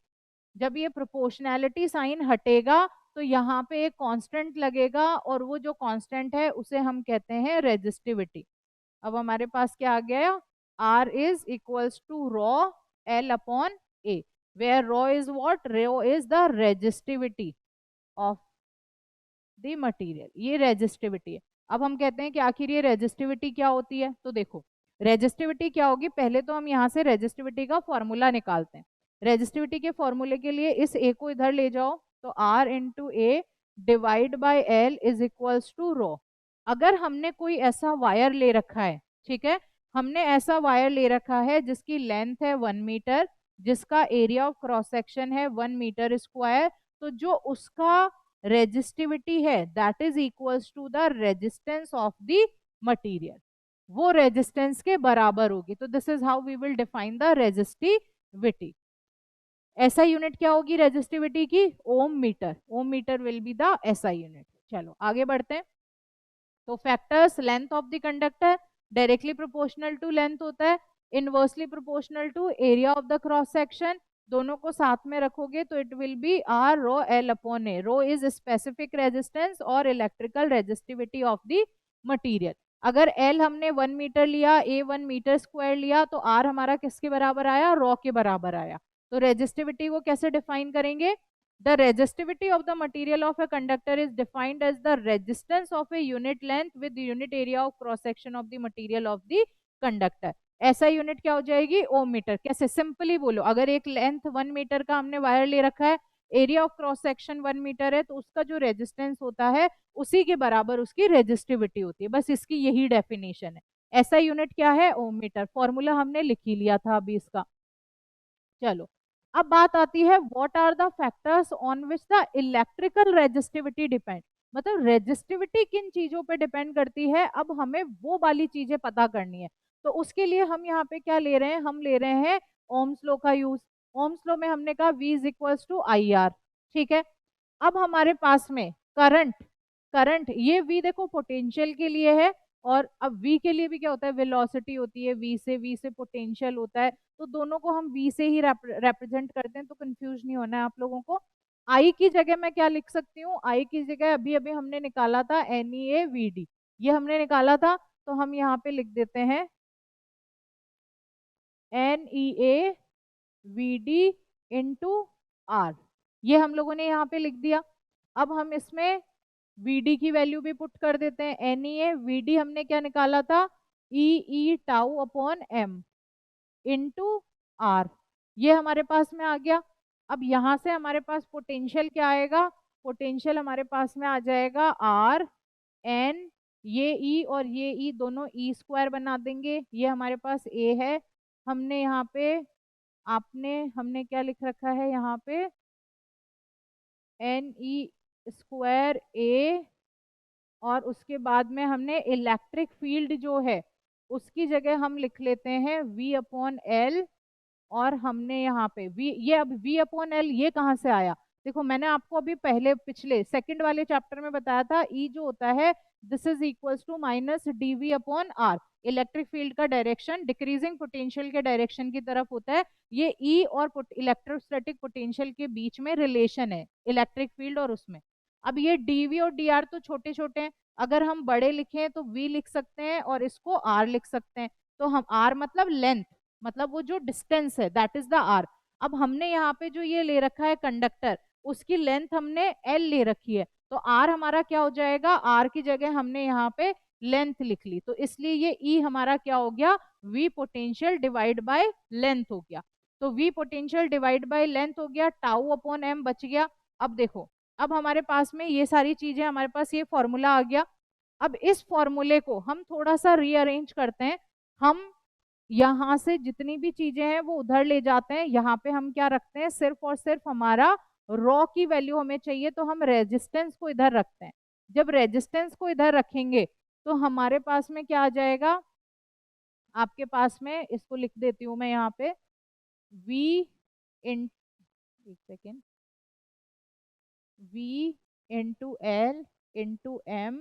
जब ये प्रोपोर्शनैलिटी साइन हटेगा तो यहाँ पे एक कांस्टेंट लगेगा और वो जो कांस्टेंट है उसे हम कहते हैं रेजिस्टिविटी। अब हमारे पास क्या आ गया, R is equals to rho L upon A, where rho is what, rho is the resistivity of the material. ये रेजिस्टिविटी है। अब हम कहते हैं कि आखिर ये रेजिस्टिविटी क्या होती है। तो देखो रेजिस्टिविटी क्या होगी, पहले तो हम यहाँ से रेजिस्टिविटी का फॉर्मूला निकालते हैं। रेजिस्टिविटी के फॉर्मूले के लिए इस ए को इधर ले जाओ, तो R into A divide by L is equals to rho. अगर हमने कोई ऐसा वायर ले रखा है, ठीक है, हमने ऐसा वायर ले रखा है जिसकी लेंथ है 1 मीटर, जिसका एरिया ऑफ क्रॉस सेक्शन है 1 मीटर स्क्वायर, तो जो उसका रेजिस्टिविटी है that is equals to the resistance of the material, वो रेजिस्टेंस के बराबर होगी। तो this is how we will define the resistivity. SI unit क्या होगी रेजिस्टिविटी की, ohm metre. Ohm metre will be the SI unit. चलो आगे बढ़ते हैं। तो factors, length of the conductor directly proportional to length होता है, inversely proportional to area of the cross section. दोनों को साथ में रखोगे तो it will be R rho L upon A. Rho is specific resistance और electrical resistivity of the material. अगर एल हमने 1 मीटर लिया, ए 1 मीटर स्क्वायर लिया, तो आर हमारा किसके बराबर आया, रो के बराबर आया। तो रेजिस्टिविटी को कैसे डिफाइन करेंगे, the resistivity of the material of a conductor is defined as the resistance of a unit length with the unit area of cross section of the material of the conductor। ऐसा unit क्या हो जाएगी, ओम metre. कैसे, simply बोलो, अगर एक length 1 metre का हमने वायर ले रखा है, area of cross section 1 metre है, तो उसका जो रेजिस्टेंस होता है उसी के बराबर उसकी रेजिस्टिविटी होती है। बस इसकी यही डेफिनेशन है। ऐसा यूनिट क्या है, ओम मीटर। फॉर्मूला हमने लिख ही लिया था अभी इसका। चलो, अब बात आती है what are the factors on which the electrical resistivity depend. मतलब रेजिस्टिविटी किन चीजों पे डिपेंड करती है, अब हमें वो वाली चीजें पता करनी है। तो उसके लिए हम यहाँ पे क्या ले रहे हैं, हम ले रहे हैं ओम्स लॉ का यूज। ओम्स लॉ में हमने कहा V is equals to I R, ठीक है। अब हमारे पास में करंट, करंट ये V देखो पोटेंशियल के लिए है, और अब V के लिए भी क्या होता है, वेलोसिटी होती है, V से पोटेंशियल होता है। तो दोनों को हम V से ही रिप्रेजेंट करते हैं, तो कंफ्यूज नहीं होना है आप लोगों को। I की जगह मैं क्या लिख सकती हूँ, I की जगह अभी अभी हमने निकाला था NeAVD, ये हमने निकाला था, तो हम यहाँ पे लिख देते हैं NeAVD इंटू R, ये हम लोगों ने यहाँ पे लिख दिया। अब हम इसमें VD की वैल्यू भी पुट कर देते हैं। NeAVD हमने क्या निकाला था, E tau upon M, into R, ये हमारे पास में आ गया। अब यहाँ से हमारे पास पोटेंशियल क्या आएगा, पोटेंशियल हमारे पास में आ जाएगा आर एन, ये ई और ये ई दोनों ई स्क्वायर बना देंगे, ये हमारे पास ए है। हमने यहाँ पे हमने क्या लिख रखा है यहाँ पे, एन ई स्क्वायर ए, और उसके बाद में हमने इलेक्ट्रिक फील्ड जो है उसकी जगह हम लिख लेते हैं V अपॉन एल, और हमने यहाँ पे V, ये अब V अपॉन एल ये कहाँ से आया, देखो मैंने आपको अभी पहले पिछले सेकंड वाले चैप्टर में बताया था E जो होता है this is equals to minus d V upon R, electric field का डायरेक्शन डिक्रीजिंग पोटेंशियल के डायरेक्शन की तरफ होता है। ये E और इलेक्ट्रोस्टैटिक पोटेंशियल के बीच में रिलेशन है इलेक्ट्रिक फील्ड और उसमें। अब ये dv और dr तो छोटे छोटे हैं, अगर हम बड़े लिखें तो v लिख सकते हैं और इसको r लिख सकते हैं। तो हम r मतलब लेंथ, मतलब वो जो डिस्टेंस है दैट इज द r। अब हमने यहाँ पे जो ये ले रखा है कंडक्टर, उसकी लेंथ हमने l ले रखी है, तो r हमारा क्या हो जाएगा, r की जगह हमने यहाँ पे लेंथ लिख ली, तो इसलिए ये E हमारा क्या हो गया, v potential divide by length हो गया। तो v potential divide by length हो गया, टाउ अपॉन m बच गया। अब देखो, अब हमारे पास में ये सारी चीजें, हमारे पास ये फॉर्मूला आ गया। अब इस फॉर्मूले को हम थोड़ा सा रीअरेंज करते हैं, हम यहाँ से जितनी भी चीजें हैं वो उधर ले जाते हैं, यहाँ पे हम क्या रखते हैं, सिर्फ और सिर्फ हमारा रॉ की वैल्यू हमें चाहिए, तो हम रेजिस्टेंस को इधर रखते हैं। जब रेजिस्टेंस को इधर रखेंगे तो हमारे पास में क्या आ जाएगा, आपके पास में इसको लिख देती हूँ मैं यहाँ पे, V इन, एक second, V into L into m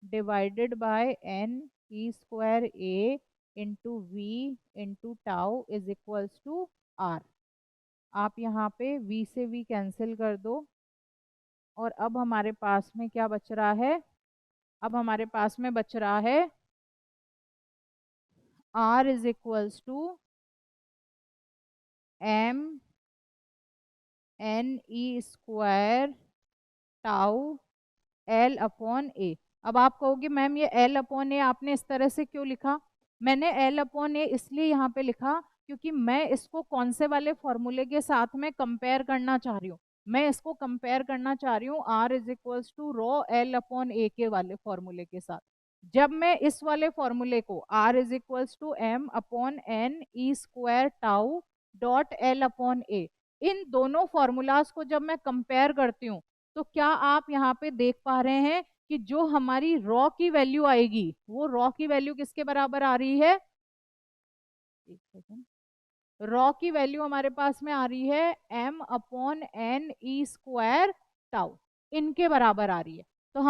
divided by n e square A into V into tau is equals to R. आप यहाँ पे v से v कैंसिल कर दो, और अब हमारे पास में क्या बच रहा है, अब हमारे पास में बच रहा है r is equals to m n e square tau L upon A. अब आप कहोगे मैम ये एल अपॉन ए आपने इस तरह से क्यों लिखा, मैंने एल अपॉन ए इसलिए यहाँ पे लिखा क्योंकि मैं इसको कौन से वाले फॉर्मूले के साथ में कंपेयर करना चाह रही हूँ, मैं इसको कंपेयर करना चाह रही हूँ R is equals to rho L upon A के वाले फॉर्मूले के साथ। जब मैं इस वाले फॉर्मूले को R is equals to m upon n e square tau dot L upon A, इन दोनों फॉर्मूलाज को जब मैं कंपेयर करती हूँ, तो क्या आप यहाँ पे देख पा रहे हैं कि जो हमारी रॉ की वैल्यू आएगी वो रॉ की वैल्यू किसके बराबर आ रही है, एक सेकेंड, रॉ की वैल्यू हमारे पास में आ रही है m upon n e square tau, इनके बराबर आ रही है। तो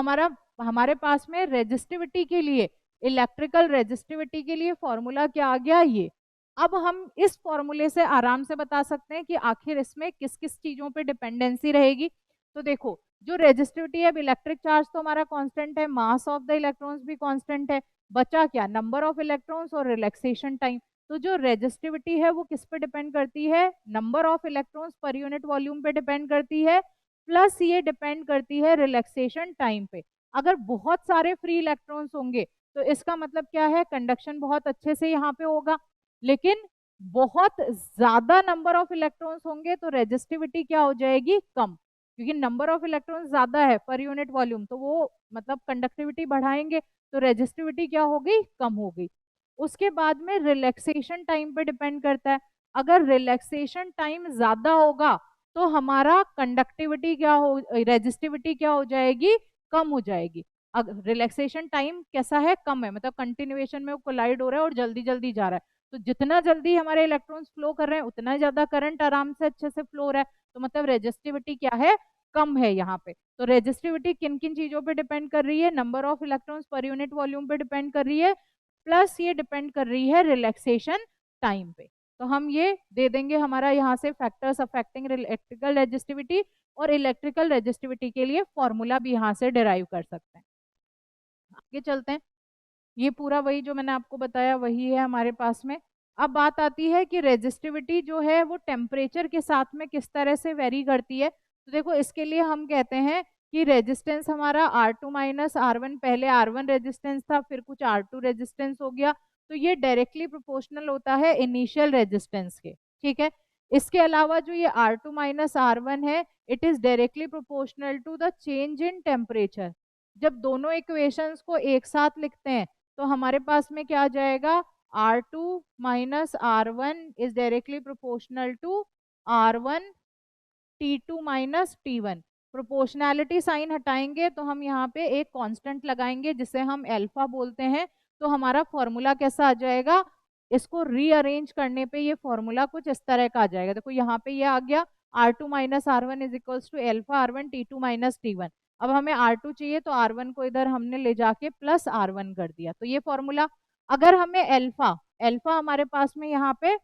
हमारे पास में रेजिस्टिविटी के लिए, इलेक्ट्रिकल रेजिस्टिविटी के लिए फॉर्मूला क्या आ गया ये। अब हम इस फॉर्मूले से आराम से बता सकते हैं कि आखिर इसमें किस किस चीजों पे डिपेंडेंसी रहेगी। तो देखो, जो रेजिस्टिविटी है, इलेक्ट्रिक चार्ज तो हमारा कांस्टेंट है, मास ऑफ द इलेक्ट्रॉन्स भी कांस्टेंट है, बचा क्या, नंबर ऑफ इलेक्ट्रॉन्स और रिलैक्सेशन टाइम। तो जो रेजिस्टिविटी है वो किस पे डिपेंड करती है, number of electrons per unit volume पे डिपेंड करती है, प्लस ये डिपेंड करती है रिलैक्सेशन टाइम पे। अगर बहुत सारे फ्री इलेक्ट्रॉन्स होंगे तो इसका मतलब क्या है, कंडक्शन बहुत अच्छे से यहाँ पे होगा, लेकिन बहुत ज्यादा नंबर ऑफ इलेक्ट्रॉन्स होंगे तो रेजिस्टिविटी क्या हो जाएगी, कम, क्योंकि नंबर ऑफ इलेक्ट्रॉन्स ज्यादा है पर यूनिट वॉल्यूम, तो वो मतलब कंडक्टिविटी बढ़ाएंगे, तो रेजिस्टिविटी क्या हो गई, कम हो गई। उसके बाद में रिलैक्सेशन टाइम पे डिपेंड करता है, अगर रिलैक्सेशन टाइम ज्यादा होगा तो हमारा कंडक्टिविटी क्या हो, रेजिस्टिविटी क्या हो जाएगी, कम हो जाएगी। अगर रिलैक्सेशन टाइम कैसा है, कम है, मतलब कंटिन्यूएशन में वो कोलाइड हो रहा है और जल्दी जल्दी जा रहा है, तो जितना जल्दी हमारे इलेक्ट्रॉन्स फ्लो कर रहे हैं उतना ज्यादा करंट आराम से अच्छे से फ्लो हो रहा है, तो मतलब रेजिस्टिविटी क्या है, कम है यहाँ पे। तो रेजिस्टिविटी किन किन चीजों पे डिपेंड कर रही है, number of electrons per unit volume पे डिपेंड कर रही है, प्लस ये डिपेंड कर रही है रिलैक्सेशन टाइम पे। तो हम ये दे देंगे हमारा यहाँ से फैक्टर्स अफेक्टिंग इलेक्ट्रिकल रेजिस्टिविटी, और इलेक्ट्रिकल रेजिस्टिविटी के लिए फॉर्मूला भी यहाँ से डिराइव कर सकते हैं। आगे चलते हैं, ये पूरा वही जो मैंने आपको बताया वही है हमारे पास में। अब बात आती है कि रेजिस्टिविटी जो है वो टेम्परेचर के साथ में किस तरह से वेरी करती है। तो देखो, इसके लिए हम कहते हैं कि रेजिस्टेंस हमारा R2 माइनस R1, पहले R1 रेजिस्टेंस था फिर कुछ R2 रेजिस्टेंस हो गया, तो ये डायरेक्टली प्रोपोर्शनल होता है इनिशियल रेजिस्टेंस के, ठीक है। इसके अलावा जो ये R2 माइनस R1 है, it is directly proportional to the change in temperature. जब दोनों इक्वेशंस को एक साथ लिखते हैं तो हमारे पास में क्या आ जाएगा, R2 minus R1 is directly proportional to R1 T2 minus T1। Proportionality sign हटाएंगे तो हम यहाँ पे एक कांस्टेंट लगाएंगे जिसे हम अल्फा बोलते हैं। तो हमारा फॉर्मूला कैसा आ जाएगा, इसको रीअरेंज करने पे ये फॉर्मूला कुछ इस तरह का आ जाएगा। देखो यहाँ पे ये आ गया R2 minus R1 is equals to alpha R1 T2 minus T1। अब हमें R2 चाहिए तो R1 को इधर हमने ले जाके प्लस R1 कर दिया, तो ये फॉर्मूला। अगर हमें अल्फा अल्फा हमारे पास में यहाँ पे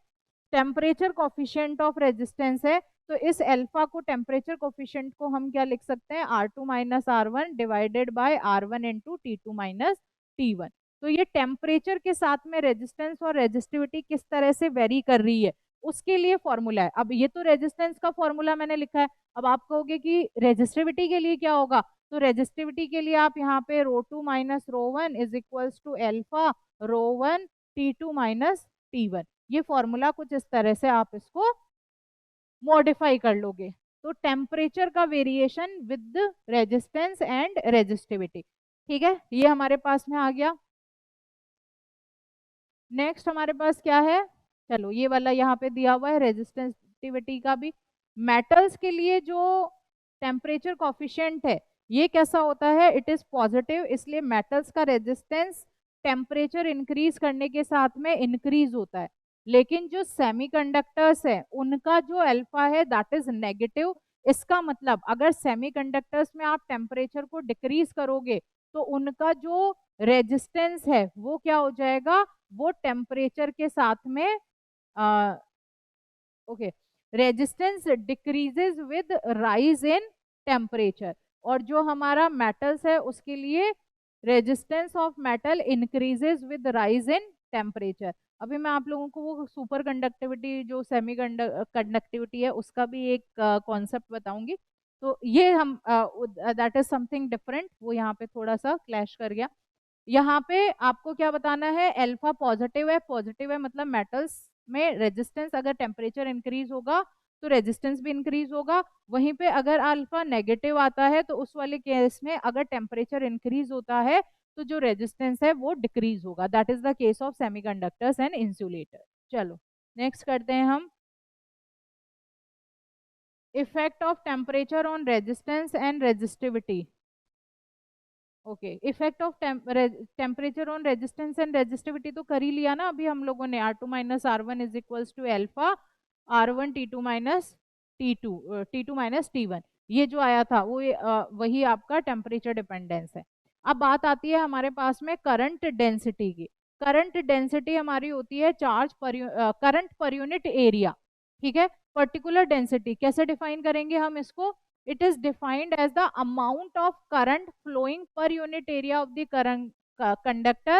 टेम्परेचर कोफिशिएंट ऑफ रेजिस्टेंस है, तो इस अल्फा को टेम्परेचर कोफिशिएंट को हम क्या लिख सकते हैं, R2 minus R1 divided by R1 into T2 minus T1। तो ये टेम्परेचर के साथ में रेजिस्टेंस और रेजिस्टिविटी किस तरह से वेरी कर रही है उसके लिए फॉर्मूला है। अब ये तो रेजिस्टेंस का फॉर्मूला मैंने लिखा है, अब आप कहोगे कि रेजिस्टिविटी के लिए क्या होगा, तो रेजिस्टिविटी के लिए आप यहाँ पे रो2 माइनस रो1 इज इक्वल्स टू अल्फा रो1 T2 माइनस T1। ये फॉर्मूला कुछ इस तरह से आप इसको मॉडिफाई कर लोगे। तो टेम्परेचर का variation with resistance and resistivity, ठीक है, ये हमारे पास में आ गया। नेक्स्ट हमारे पास क्या है, चलो ये वाला यहाँ पे दिया हुआ है रेजिस्टिविटी का भी। मेटल्स के लिए जो टेम्परेचर कॉफिशिएंट है ये कैसा होता है, इट इज पॉजिटिव, इसलिए मेटल्स का रेजिस्टेंस टेम्परेचर इंक्रीज करने के साथ में इंक्रीज होता है। लेकिन जो सेमीकंडक्टर्स है उनका जो अल्फा है दैट इज नेगेटिव। इसका मतलब अगर सेमीकंडक्टर्स में आप टेम्परेचर को डिक्रीज करोगे तो उनका जो रेजिस्टेंस है वो क्या हो जाएगा, वो टेम्परेचर के साथ में okay resistance decreases with rise in temperature. और जो हमारा मेटल्स है उसके लिए resistance of metal increases with rise in temperature. अभी मैं आप लोगों को वो सुपर कंडक्टिविटी जो सेमी कंडक्टिविटी है उसका भी एक कॉन्सेप्ट बताऊंगी। तो ये हम दैट इज समथिंग डिफरेंट, वो यहाँ पे थोड़ा सा क्लैश कर गया। यहाँ पे आपको क्या बताना है, अल्फा पॉजिटिव है मतलब मेटल्स में रेजिस्टेंस अगर टेम्परेचर इंक्रीज होगा तो रेजिस्टेंस भी इंक्रीज होगा। वहीं पे अगर अल्फा नेगेटिव आता है तो उस वाले केस में अगर टेम्परेचर इंक्रीज होता है तो जो रेजिस्टेंस है वो डिक्रीज होगा। That is the case of semiconductors and insulator. चलो नेक्स्ट करते हैं हम, effect of temperature on resistance and resistivity. Okay, effect of temperature on resistance and resistivity तो कर ही लिया ना अभी हम लोगों ने, R2 minus R1 is equals to alpha R1 T2 minus T2 minus T1। ये जो आया था वो वही आपका टेम्परेचर डिपेंडेंस है। अब बात आती है हमारे पास में करंट डेंसिटी की। करंट डेंसिटी हमारी होती है चार्ज पर करंट पर यूनिट एरिया, ठीक है। पर्टिकुलर डेंसिटी कैसे डिफाइन करेंगे हम इसको, it is defined as the amount of current flowing per unit area of the current conductor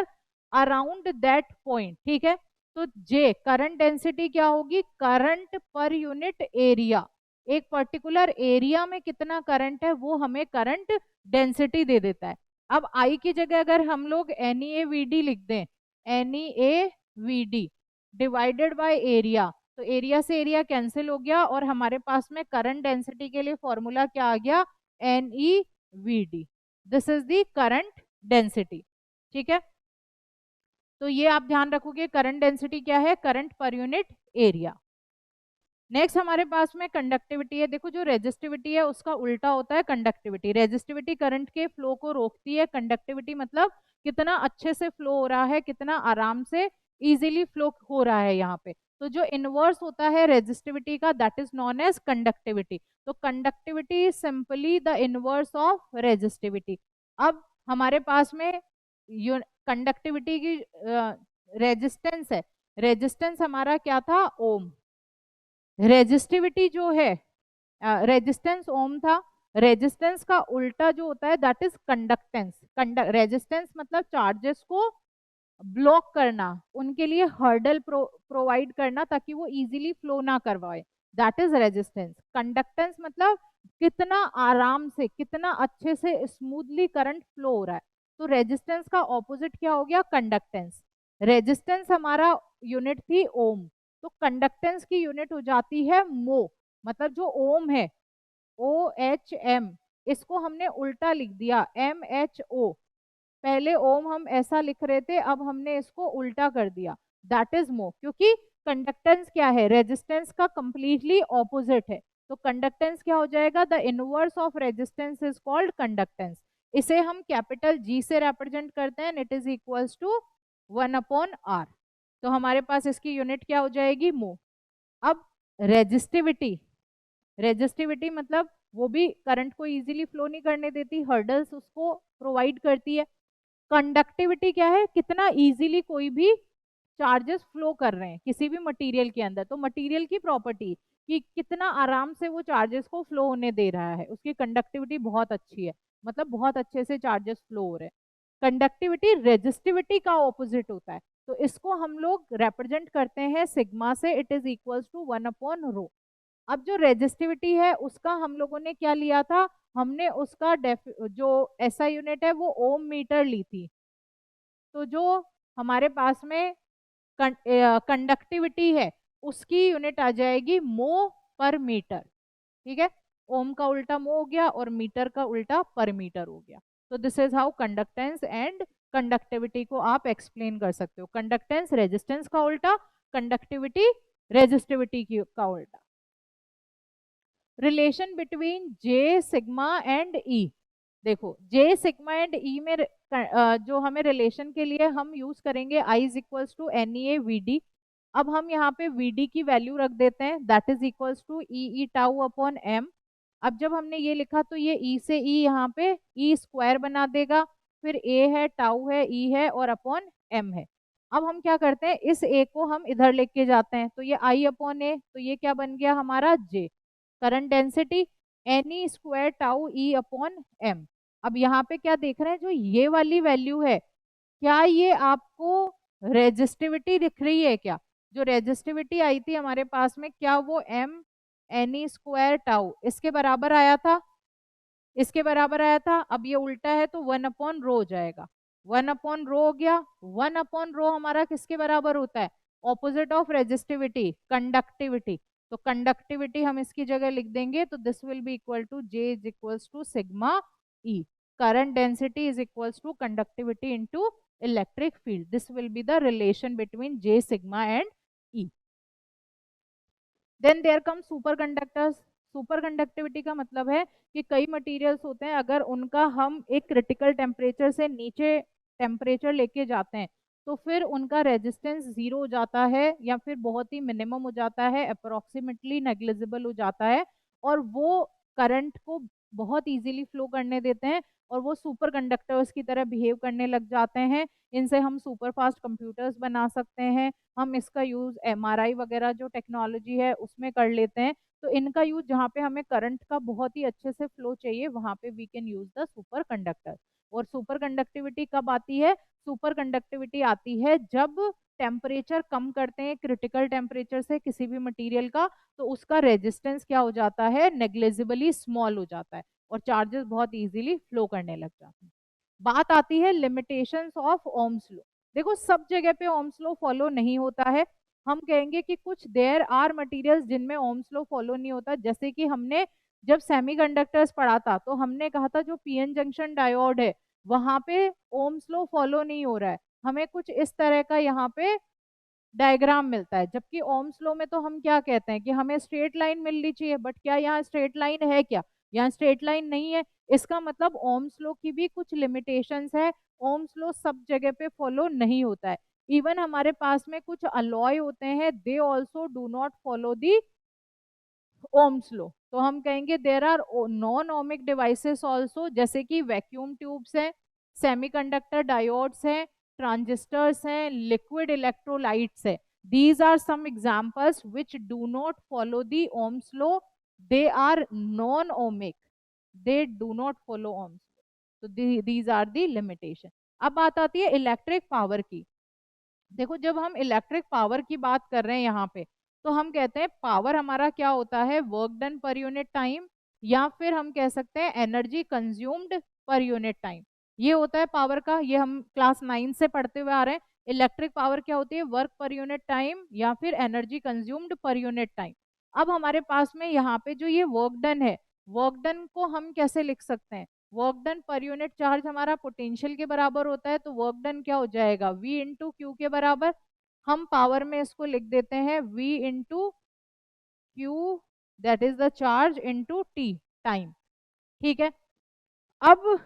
around that point, ठीक है। तो J करंट डेंसिटी क्या होगी, करंट पर यूनिट एरिया, एक पर्टिकुलर एरिया में कितना करंट है वो हमें करंट डेंसिटी दे देता है। अब I की जगह अगर हम लोग NeAVD लिख दें, NeAVD डिवाइडेड बाय एरिया, तो एरिया से एरिया कैंसिल हो गया और हमारे पास में करंट डेंसिटी के लिए फॉर्मूला क्या आ गया, NeVD। This is the current density, ठीक है। तो ये आप ध्यान रखोगे करंट डेंसिटी क्या है, current per unit area. Next हमारे पास में कंडक्टिविटी है। देखो जो रेजिस्टिविटी है उसका उल्टा होता है कंडक्टिविटी। रेजिस्टिविटी करंट के फ्लो को रोकती है, कंडक्टिविटी मतलब कितना अच्छे से फ्लो हो रहा है, कितना आराम से इजीली फ्लो हो रहा है यहाँ पे। तो जो इनवर्स होता है रेजिस्टिविटी का that is known as conductivity. तो conductivity is simply the inverse of resistivity. अब हमारे पास में कंडक्टिविटी की रेजिस्टेंस है, रेजिस्टेंस हमारा क्या था, ओम। रेजिस्टिविटी जो है रेजिस्टेंस ओम था, रेजिस्टेंस का उल्टा जो होता है दैट इज कंडक्टेंस। रेजिस्टेंस मतलब चार्जेस को ब्लॉक करना, उनके लिए हर्डल प्रोवाइड करना ताकि वो इजीली फ्लो ना करवाए, दैट इज रेजिस्टेंस। कंडक्टेंस मतलब कितना आराम से कितना अच्छे से स्मूथली करंट फ्लो हो रहा है। तो रेजिस्टेंस का ऑपोजिट क्या हो गया, कंडक्टेंस। रेजिस्टेंस हमारा यूनिट थी ओम, तो कंडक्टेंस की यूनिट हो जाती है मो, मतलब जो ओम है OHM, इसको हमने उल्टा लिख दिया MHO। पहले ओम हम ऐसा लिख रहे थे, अब हमने इसको उल्टा कर दिया, दैट इज मो, क्योंकि कंडक्टेंस क्या है, रेजिस्टेंस का कंप्लीटली ऑपोजिट है। तो कंडक्टेंस क्या हो जाएगा, the inverse of resistance is called conductance. इसे हम कैपिटल जी से रिप्रेजेंट करते हैं, it is equals to 1/R। तो हमारे पास इसकी यूनिट क्या हो जाएगी, मो। अब रेजिस्टिविटी, रेजिस्टिविटी मतलब वो भी करंट को इजीली फ्लो नहीं करने देती, हर्डल्स उसको प्रोवाइड करती है। कंडक्टिविटी क्या है, कितना इजीली कोई भी चार्जेस फ्लो कर रहे हैं किसी भी मटेरियल के अंदर, तो मटेरियल की प्रॉपर्टी कि कितना आराम से वो चार्जेस को फ्लो होने दे रहा है, उसकी कंडक्टिविटी बहुत अच्छी है, मतलब बहुत अच्छे से चार्जेस फ्लो हो रहे हैं। कंडक्टिविटी रेजिस्टिविटी का ऑपोजिट होता है, तो इसको हम लोग रिप्रेजेंट करते हैं सिग्मा से, इट इज इक्वल्स टू 1/ρ। अब जो रेजिस्टिविटी है उसका हम लोगों ने क्या लिया था, हमने उसका जो एसआई यूनिट है वो ओम मीटर ली थी। तो जो हमारे पास में कंडक्टिविटी है उसकी यूनिट आ जाएगी मो पर मीटर। ठीक है, ओम का उल्टा मो हो गया और मीटर का उल्टा पर मीटर हो गया। तो this is how conductance and conductivity को आप एक्सप्लेन कर सकते हो। कंडक्टेंस रेजिस्टेंस का उल्टा, कंडक्टिविटी रेजिस्टिविटी का उल्टा। Relation between J sigma and E, देखो जे सिग्मा एंड ई में जो हमें रिलेशन के लिए हम यूज करेंगे I is equals to NEA/VD। अब हम यहाँ पे VD की वैल्यू रख देते हैं, that is equals to E tau upon m. अब जब हमने ये लिखा तो ये E से E यहाँ पे E स्क्वायर बना देगा, फिर A है, टाउ है, E है और अपॉन M है। अब हम क्या करते हैं, इस A को हम इधर लेके जाते हैं, तो ये I अपॉन A, तो ये क्या बन गया हमारा J। Current density NE square tau E upon M। अब यहाँ पे क्या देख रहे हैं, जो ये वाली वैल्यू है, क्या ये आपको रेजिस्टिविटी दिख रही है क्या, जो रेजिस्टिविटी आई थी हमारे पास में, क्या वो NE स्क्वायर टाउ इसके बराबर आया था, इसके बराबर आया था। अब ये उल्टा है तो 1/ρ हो जाएगा, 1/ρ हो गया। 1/ρ हमारा किसके बराबर होता है, ऑपोजिट ऑफ रेजिस्टिविटी, कंडक्टिविटी। तो कंडक्टिविटी हम इसकी जगह लिख देंगे, तो this will be equal to J is equals to sigma E। Current density is equals to conductivity into electric field, this will be the relation between J sigma and E। Then there come superconductors. Superconductivity का मतलब है कि कई materials होते हैं, अगर उनका हम एक क्रिटिकल टेम्परेचर से नीचे टेम्परेचर लेके जाते हैं तो फिर उनका रेजिस्टेंस जीरो हो जाता है या फिर बहुत ही मिनिमम हो जाता है, अप्रोक्सीमेटली नेग्लिजिबल हो जाता है, और वो करंट को बहुत इजीली फ्लो करने देते हैं और वो सुपर कंडक्टर्स की तरह बिहेव करने लग जाते हैं। इनसे हम सुपर फास्ट कंप्यूटर्स बना सकते हैं, हम इसका यूज MRI वगैरह जो टेक्नोलॉजी है उसमें कर लेते हैं। तो इनका यूज जहाँ पे हमें करंट का बहुत ही अच्छे से फ्लो चाहिए, वहां पे we can use the superconductor. और सुपर कंडक्टिविटी कब आती है, सुपर कंडक्टिविटी आती है जब टेम्परेचर कम करते हैं क्रिटिकल टेम्परेचर से किसी भी मटेरियल का, तो उसका रेजिस्टेंस क्या हो जाता है, नेग्लिजिबली स्मॉल हो जाता है और चार्जेस बहुत इजीली फ्लो करने लग जाते हैं। बात आती है लिमिटेशंस ऑफ ओम्स लॉ। देखो सब जगह पे ओम्स लॉ फॉलो नहीं होता है, हम कहेंगे कि कुछ देयर आर मटेरियल्स जिनमें ओम्स लॉ फॉलो नहीं होता। जैसे कि हमने जब सेमीकंडक्टर्स पढ़ा था तो हमने कहा था जो पीएन जंक्शन डायोड है वहां पे ओम्स लॉ फॉलो नहीं हो रहा है, हमें कुछ इस तरह का यहाँ पे डायग्राम मिलता है। जबकि ओम्स लॉ में तो हम क्या कहते हैं कि हमें स्ट्रेट लाइन मिलनी चाहिए, बट क्या यहाँ स्ट्रेट लाइन है क्या, यहाँ स्ट्रेट लाइन नहीं है। इसका मतलब ओम्स लॉ की भी कुछ लिमिटेशंस है, ओम्स लॉ सब जगह पे फॉलो नहीं होता है। इवन हमारे पास में कुछ अलॉय होते हैं, they also do not follow the Ohm's law. तो हम कहेंगे there are non ohmic devices also, जैसे कि वैक्यूम ट्यूब्स हैं, सेमीकंडक्टर डायोड्स हैं, ट्रांजिस्टर्स हैं, लिक्विड इलेक्ट्रोलाइट्स है। These are some examples which do not follow the Ohm's law, they are non ohmic, they do not follow Ohm's. तो these are the limitation. अब बात आती है electric power की। देखो जब हम इलेक्ट्रिक पावर की बात कर रहे हैं यहाँ पे, तो हम कहते हैं पावर हमारा क्या होता है, work done per unit time, या फिर हम कह सकते हैं energy consumed per unit time. ये होता है पावर का, ये हम क्लास 9 से पढ़ते हुए आ रहे हैं। इलेक्ट्रिक पावर क्या होती है? वर्क पर यूनिट टाइम या फिर energy consumed per unit time. अब हमारे पास में यहाँ पे जो ये वर्क डन है, वर्क डन को हम कैसे लिख सकते हैं? Work done per unit charge हमारा पोटेंशियल के बराबर होता है, तो वर्क डन क्या हो जाएगा? V इंटू क्यू के बराबर। हम पावर में इसको लिख देते हैं V into Q, that is the charge into T, time. ठीक है। अब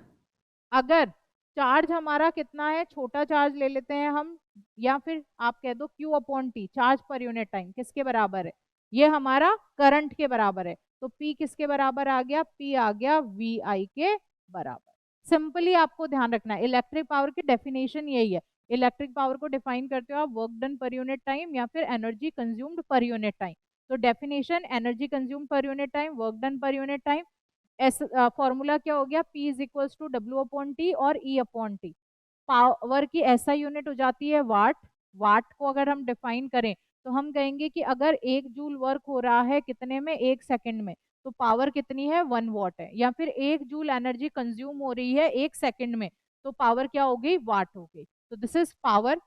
अगर चार्ज हमारा कितना है, छोटा चार्ज ले लेते हैं हम, या फिर आप कह दो Q upon T, charge per unit time किसके बराबर है? ये हमारा करंट के बराबर है। तो P किसके बराबर आ गया? P आ गया VI के बराबर। सिंपली आपको ध्यान रखना है, इलेक्ट्रिक पावर की डेफिनेशन यही है। इलेक्ट्रिक पावर को डिफाइन करते हो आप work done per unit time या फिर energy consumed per unit time. तो definition energy consumed per unit time, work done per unit time. Formula क्या हो गया? P is equals to W upon T और E अपॉन टी। पावर की SI unit हो जाती है वाट। वाट को अगर हम डिफाइन करें तो हम कहेंगे कि अगर 1 जूल वर्क हो रहा है कितने में? 1 सेकंड में, तो पावर कितनी है? 1 वॉट है। या फिर 1 जूल एनर्जी कंज्यूम हो रही है 1 सेकंड में, तो पावर क्या हो गई? वाट हो गई। तो दिस इज पावर।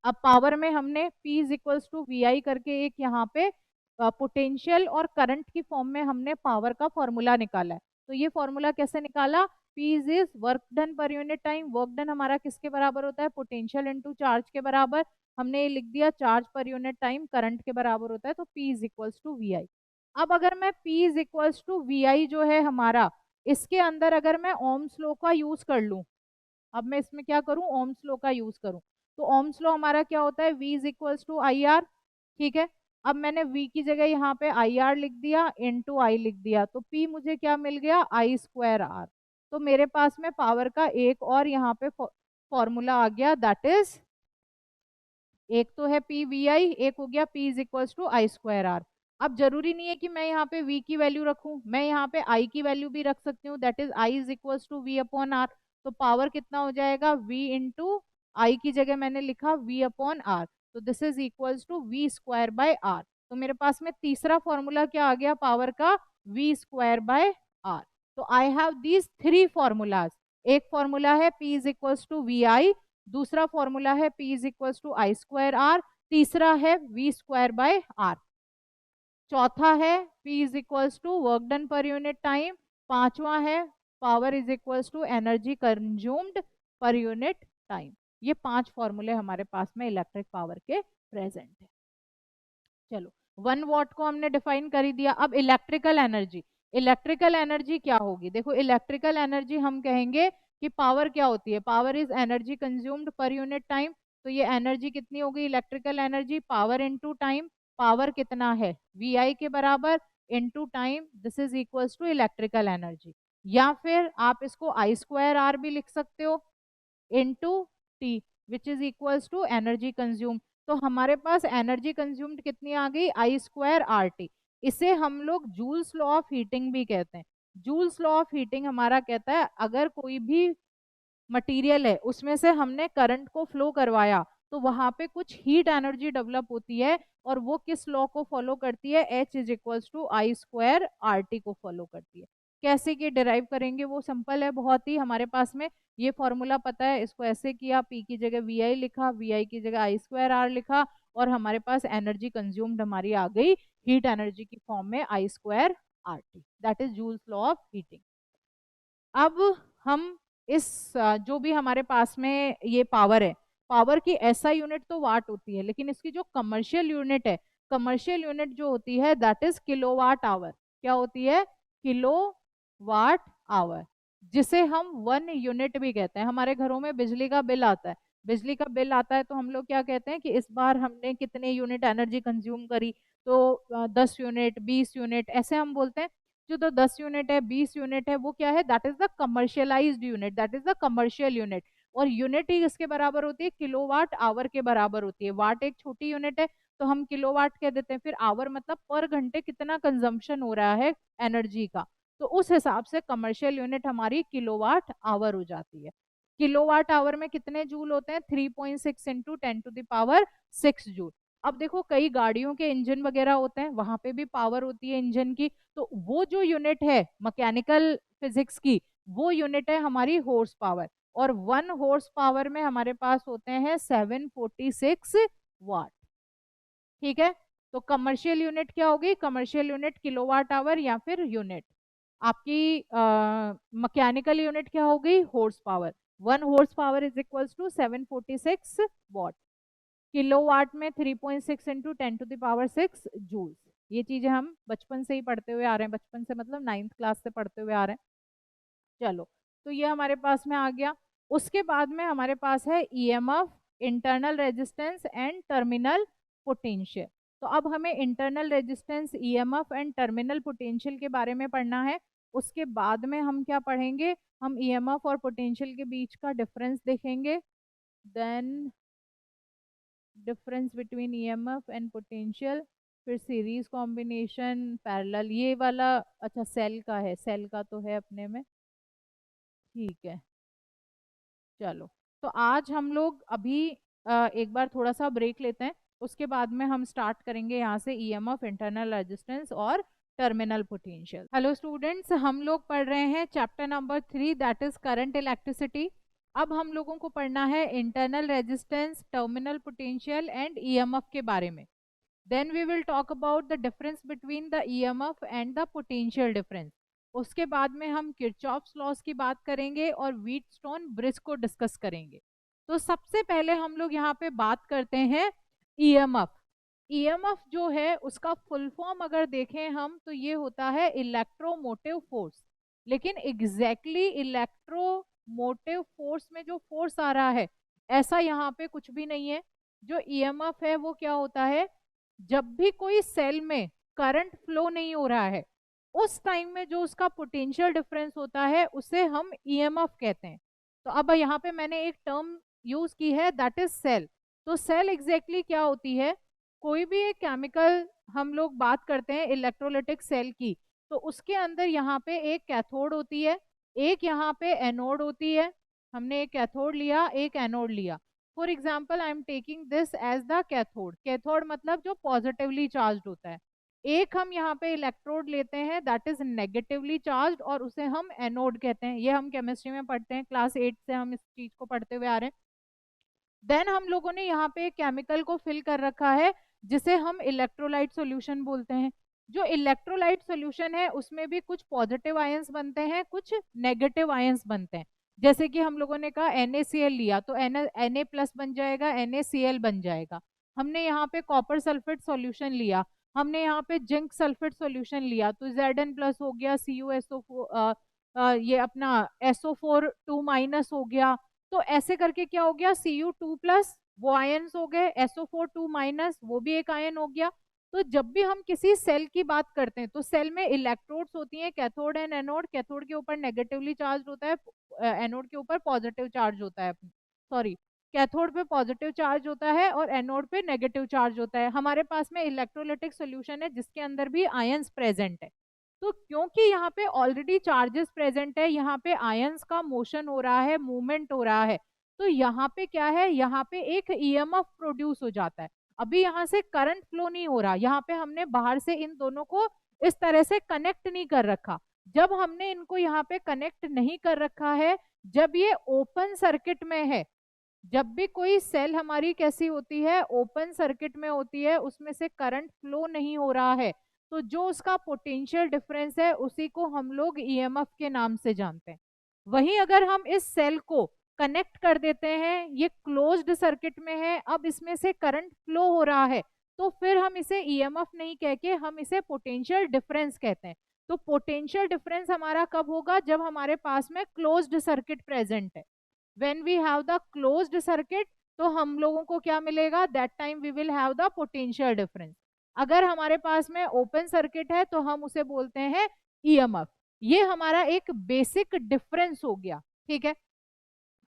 अब पावर में हमने P is equals to VI करके एक यहाँ पे पोटेंशियल और करंट की फॉर्म में हमने पावर का फॉर्मूला निकाला है। तो ये फॉर्मूला कैसे निकाला? P is work done per unit time. Work done हमारा किसके बराबर होता है? पोटेंशियल इनटू चार्ज के बराबर। हमने ये लिख दिया charge per unit time current के बराबर होता है, तो P is equals to VI। अब अगर मैं P is equals to VI जो है हमारा, इसके अंदर अगर मैं ओम्स लॉ का यूज कर लूं, अब मैं इसमें क्या करूं? ओम्स लॉ का यूज करूं। तो ओम्स लॉ हमारा क्या होता है? V is equals to IR। ठीक है। अब मैंने V की जगह यहाँ पे IR लिख दिया, इनटू I लिख दिया, तो P मुझे क्या मिल गया? I square R। तो मेरे पास में पावर का एक और यहाँ पे फॉर्मूला आ गया, दैट इज, एक तो है PVI, एक हो गया P is equals to I square R। अब जरूरी नहीं है कि मैं यहाँ पे V की वैल्यू रखूं, मैं यहाँ पे I की वैल्यू भी रख सकती हूँ, that is I is equals to V upon R। तो पावर कितना हो जाएगा? V इंटू I की जगह मैंने लिखा V अपॉन R, तो this is equals to V square by R। तो मेरे पास में तीसरा फॉर्मूला क्या आ गया पावर का? V square by R। तो आई हैव दीज 3 फॉर्मूलाज। एक फॉर्मूला है P is equals to VI, दूसरा फॉर्मूला है P is equals to I square R, तीसरा है V स्क्वायर बाय R, चौथा है P is equals to work done per unit time, पांचवा है power is equals to energy consumed per unit time. ये 5 फॉर्मूले हमारे पास में इलेक्ट्रिक पावर के प्रेजेंट है। चलो, 1 वॉट को हमने डिफाइन कर ही दिया। अब इलेक्ट्रिकल एनर्जी, इलेक्ट्रिकल एनर्जी क्या होगी? देखो, इलेक्ट्रिकल एनर्जी हम कहेंगे कि पावर क्या होती है? Power is energy consumed per unit time. तो ये एनर्जी कितनी होगी? Electrical energy power into time. Power कितना है? VI के बराबर into time, this is equals to electrical energy. या फिर आप इसको I स्क्वायर R भी लिख सकते हो, into T, which is equals to energy consume. तो हमारे पास एनर्जी कंज्यूम्ड कितनी आ गई? I square RT। इसे हम लोग जूल्स लॉ ऑफ हीटिंग भी कहते हैं। जूल्स लॉ ऑफ हीटिंग हमारा कहता है अगर कोई भी मटेरियल है उसमें से हमने करंट को फ्लो करवाया तो वहां पे कुछ हीट एनर्जी डेवलप होती है, और वो किस लॉ को फॉलो करती है? H is equals to I square RT को फॉलो करती है। कैसे कि डिराइव करेंगे वो सिंपल है बहुत ही। हमारे पास में ये फॉर्मूला पता है, इसको ऐसे किया, P की जगह VI लिखा, VI की जगह I स्क्वायर R लिखा, और हमारे पास एनर्जी कंज्यूम्ड हमारी आ गई हीट एनर्जी की फॉर्म में I square RT, that is joules law of heating. अब हम इस जो भी हमारे पास में ये पावर है, पावर की ऐसा यूनिट तो वाट होती है, लेकिन इसकी जो कमर्शियल यूनिट है, कमर्शियल यूनिट जो होती है दैट इज किलोवाट आवर। क्या होती है? किलोवाट आवर, जिसे हम 1 यूनिट भी कहते हैं। हमारे घरों में बिजली का बिल आता है, बिजली का बिल आता है तो हम लोग क्या कहते हैं कि इस बार हमने कितने यूनिट एनर्जी कंज्यूम करी? तो 10 यूनिट, 20 यूनिट, ऐसे हम बोलते हैं। जो तो 10 यूनिट है, 20 यूनिट है, वो क्या है? That is the commercialised unit, that is the commercial unit. और यूनिट ही किसके बराबर होती है? किलोवाट आवर के बराबर होती है। वाट एक छोटी यूनिट है तो हम किलोवाट कह देते हैं, फिर आवर मतलब पर घंटे कितना कंजम्पशन हो रहा है एनर्जी का, तो उस हिसाब से कमर्शियल यूनिट हमारी किलोवाट आवर हो जाती है। किलोवाट आवर में कितने जूल होते हैं? 3.6 इंटू 10⁶ जूल। अब देखो, कई गाड़ियों के इंजन वगैरह होते हैं, वहां पे भी पावर होती है इंजन की, तो वो जो यूनिट है मैकेनिकल फिजिक्स की, वो यूनिट है हमारी हॉर्स पावर। और 1 हॉर्स पावर में हमारे पास होते हैं 746 वाट। ठीक है, तो कमर्शियल यूनिट क्या होगी? कमर्शियल यूनिट किलोवाट आवर या फिर यूनिट। आपकी मैकेनिकल यूनिट क्या होगी? Horse power. 1 horse power is equals to 746 watt. Kilowatt में 3.6 इंटू 10⁶ जूल्स। ये चीजें हम बचपन से ही पढ़ते हुए आ रहे हैं, बचपन से मतलब 9th क्लास से पढ़ते हुए आ रहे हैं। चलो, तो ये हमारे पास में आ गया। उसके बाद में हमारे पास है EMF, internal resistance and terminal potential. तो अब हमें internal resistance, EMF and terminal potential के बारे में पढ़ना है। उसके बाद में हम क्या पढ़ेंगे? हम ईएमएफ और पोटेंशियल के बीच का डिफरेंस देखेंगे। Then difference between EMF and potential, फिर सीरीज कॉम्बिनेशन, पैरेलल, ये वाला अच्छा सेल का है, सेल का तो है अपने में। ठीक है, चलो, तो आज हम लोग अभी एक बार थोड़ा सा ब्रेक लेते हैं, उसके बाद में हम स्टार्ट करेंगे यहाँ से ईएमएफ, इंटरनल रेजिस्टेंस और टर्मिनल पोटेंशियल। हेलो स्टूडेंट्स, हम लोग पढ़ रहे हैं chapter number 3, that is current electricity. अब हम लोगों को पढ़ना है internal resistance, terminal potential and EMF के बारे में। Then we will talk about the difference between the EMF and the potential difference. उसके बाद में हम किरचॉफ्स लॉस की बात करेंगे और व्हीटस्टोन ब्रिज को डिस्कस करेंगे। तो सबसे पहले हम लोग यहाँ पे बात करते हैं ईएमएफ। ईएमएफ जो है उसका फुल फॉर्म अगर देखें हम तो ये होता है इलेक्ट्रोमोटिव फोर्स। लेकिन एग्जैक्टली इलेक्ट्रोमोटिव फोर्स में जो फोर्स आ रहा है ऐसा यहाँ पे कुछ भी नहीं है। जो ईएमएफ है वो क्या होता है? जब भी कोई सेल में करंट फ्लो नहीं हो रहा है उस टाइम में जो उसका पोटेंशियल डिफरेंस होता है उसे हम ईएमएफ कहते हैं। तो अब यहाँ पे मैंने एक टर्म यूज की है, दैट इज सेल। तो सेल एग्जैक्टली क्या होती है? कोई भी एक केमिकल, हम लोग बात करते हैं इलेक्ट्रोलिटिक सेल की, तो उसके अंदर यहाँ पे एक कैथोड होती है, एक यहाँ पे एनोड होती है। हमने एक कैथोड लिया, एक एनोड लिया। For example I am taking this as the cathode. Cathode मतलब जो पॉजिटिवली चार्ज होता है। एक हम यहाँ पे इलेक्ट्रोड लेते हैं दैट इज नेगेटिवली चार्ज और उसे हम एनोड कहते हैं। ये हम केमिस्ट्री में पढ़ते हैं, क्लास 8 से हम इस चीज को पढ़ते हुए आ रहे हैं। देन हम लोगों ने यहाँ पे एक केमिकल को फिल कर रखा है जिसे हम इलेक्ट्रोलाइट सॉल्यूशन बोलते हैं। जो इलेक्ट्रोलाइट सॉल्यूशन है उसमें भी कुछ पॉजिटिव आयंस बनते हैं, कुछ नेगेटिव आयंस बनते हैं। जैसे कि हम लोगों ने कहा NaCl लिया तो Na प्लस बन जाएगा, NaCl बन जाएगा। हमने यहाँ पे कॉपर सल्फेट सॉल्यूशन लिया, हमने यहाँ पे जिंक सल्फेट सॉल्यूशन लिया तो Zn प्लस हो गया, CuSO4 ये अपना SO4 2 माइनस हो गया। तो ऐसे करके क्या हो गया? Cu2 प्लस, वो आयन्स हो गए, SO4 2 माइनस, वो भी एक आयन हो गया। तो जब भी हम किसी सेल की बात करते हैं तो सेल में इलेक्ट्रोड्स होती हैं, कैथोड एंड एनोड। कैथोड के ऊपर नेगेटिवली चार्ज होता है, एनोड के ऊपर पॉजिटिव चार्ज होता है, सॉरी, कैथोड पे पॉजिटिव चार्ज होता है और एनोड पे नेगेटिव चार्ज होता है। हमारे पास में इलेक्ट्रोलिटिक सॉल्यूशन है जिसके अंदर भी आयंस प्रेजेंट है। तो क्योंकि यहाँ पे ऑलरेडी चार्जेस प्रेजेंट है, यहाँ पे आयंस का मोशन हो रहा है, मूवमेंट हो रहा है, तो यहाँ पे क्या है? यहाँ पे एक ईएमएफ प्रोड्यूस हो जाता है। अभी यहाँ से करंट फ्लो नहीं हो रहा, यहाँ पे हमने बाहर से इन दोनों को इस तरह से कनेक्ट नहीं कर रखा। जब हमने इनको यहाँ पे कनेक्ट नहीं कर रखा है, जब ये ओपन सर्किट में है, जब भी कोई सेल हमारी कैसी होती है? ओपन सर्किट में होती है, उसमें से करंट फ्लो नहीं हो रहा है, तो जो उसका पोटेंशियल डिफरेंस है उसी को हम लोग ईएमएफ के नाम से जानते हैं। वहीं अगर हम इस सेल को कनेक्ट कर देते हैं, ये क्लोज्ड सर्किट में है, अब इसमें से करंट फ्लो हो रहा है, तो फिर हम इसे ईएमएफ नहीं कह के हम इसे पोटेंशियल डिफरेंस कहते हैं। तो पोटेंशियल डिफरेंस हमारा कब होगा? जब हमारे पास में क्लोज्ड सर्किट प्रेजेंट है। when we have the closed circuit तो हम लोगों को क्या मिलेगा? that time we will have the potential difference। अगर हमारे पास में ओपन सर्किट है तो हम उसे बोलते हैं ईएमएफ। ये हमारा एक बेसिक डिफरेंस हो गया, ठीक है।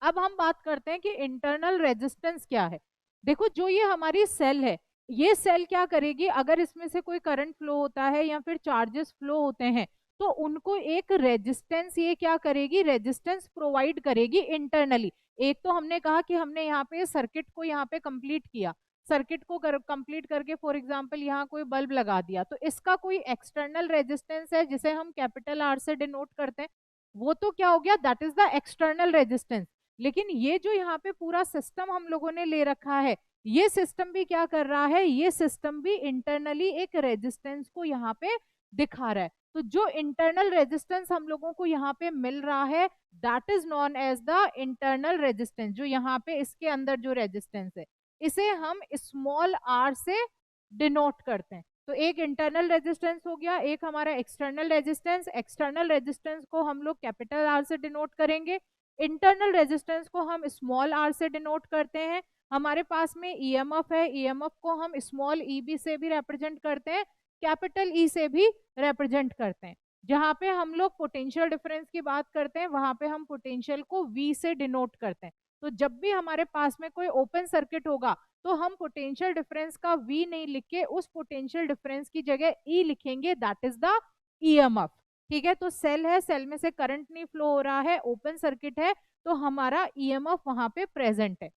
अब हम बात करते हैं कि इंटरनल रेजिस्टेंस क्या है। देखो, जो ये हमारी सेल है, ये सेल क्या करेगी? अगर इसमें से कोई करंट फ्लो होता है या फिर चार्जेस फ्लो होते हैं तो उनको एक रेजिस्टेंस, ये क्या करेगी? रेजिस्टेंस प्रोवाइड करेगी इंटरनली। एक तो हमने कहा कि हमने यहाँ पे सर्किट को यहाँ पे कंप्लीट किया, सर्किट को कंप्लीट करके फॉर एग्जांपल यहाँ कोई बल्ब लगा दिया, तो इसका कोई एक्सटर्नल रेजिस्टेंस है जिसे हम कैपिटल R से डिनोट करते हैं, वो तो क्या हो गया? That is the external resistance. लेकिन ये जो यहाँ पे पूरा सिस्टम हम लोगों ने ले रखा है, ये सिस्टम भी क्या कर रहा है, ये सिस्टम भी इंटरनली एक रेजिस्टेंस को यहाँ पे दिखा रहा है। तो जो इंटरनल रेजिस्टेंस हम लोगों को यहाँ पे मिल रहा है, that is known as the internal resistance. जो यहाँ पे इसके अंदर जो रेजिस्टेंस है, इसे हम स्मॉल आर से डिनोट करते हैं। तो एक इंटरनल रेजिस्टेंस हो गया, एक हमारा एक्सटर्नल रेजिस्टेंस। एक्सटर्नल रेजिस्टेंस को हम लोग कैपिटल आर से डिनोट करेंगे, इंटरनल रेजिस्टेंस को हम स्मॉल आर से डिनोट करते हैं। हमारे पास में ईएमएफ है, ईएमएफ को हम स्मॉल ईबी से भी रिप्रेजेंट करते हैं, कैपिटल ई से भी रिप्रेजेंट करते हैं। जहां पे हम लोग पोटेंशियल डिफरेंस की बात करते हैं, वहां पे हम पोटेंशियल को वी से डिनोट करते हैं। तो जब भी हमारे पास में कोई ओपन सर्किट होगा, तो हम पोटेंशियल डिफरेंस का वी नहीं लिख के उस पोटेंशियल डिफरेंस की जगह ई लिखेंगे, दैट इज द ईएमएफ। ठीक है, तो सेल है, सेल में से करंट नहीं फ्लो हो रहा है, ओपन सर्किट है, तो हमारा ईएमएफ वहां पे प्रेजेंट है।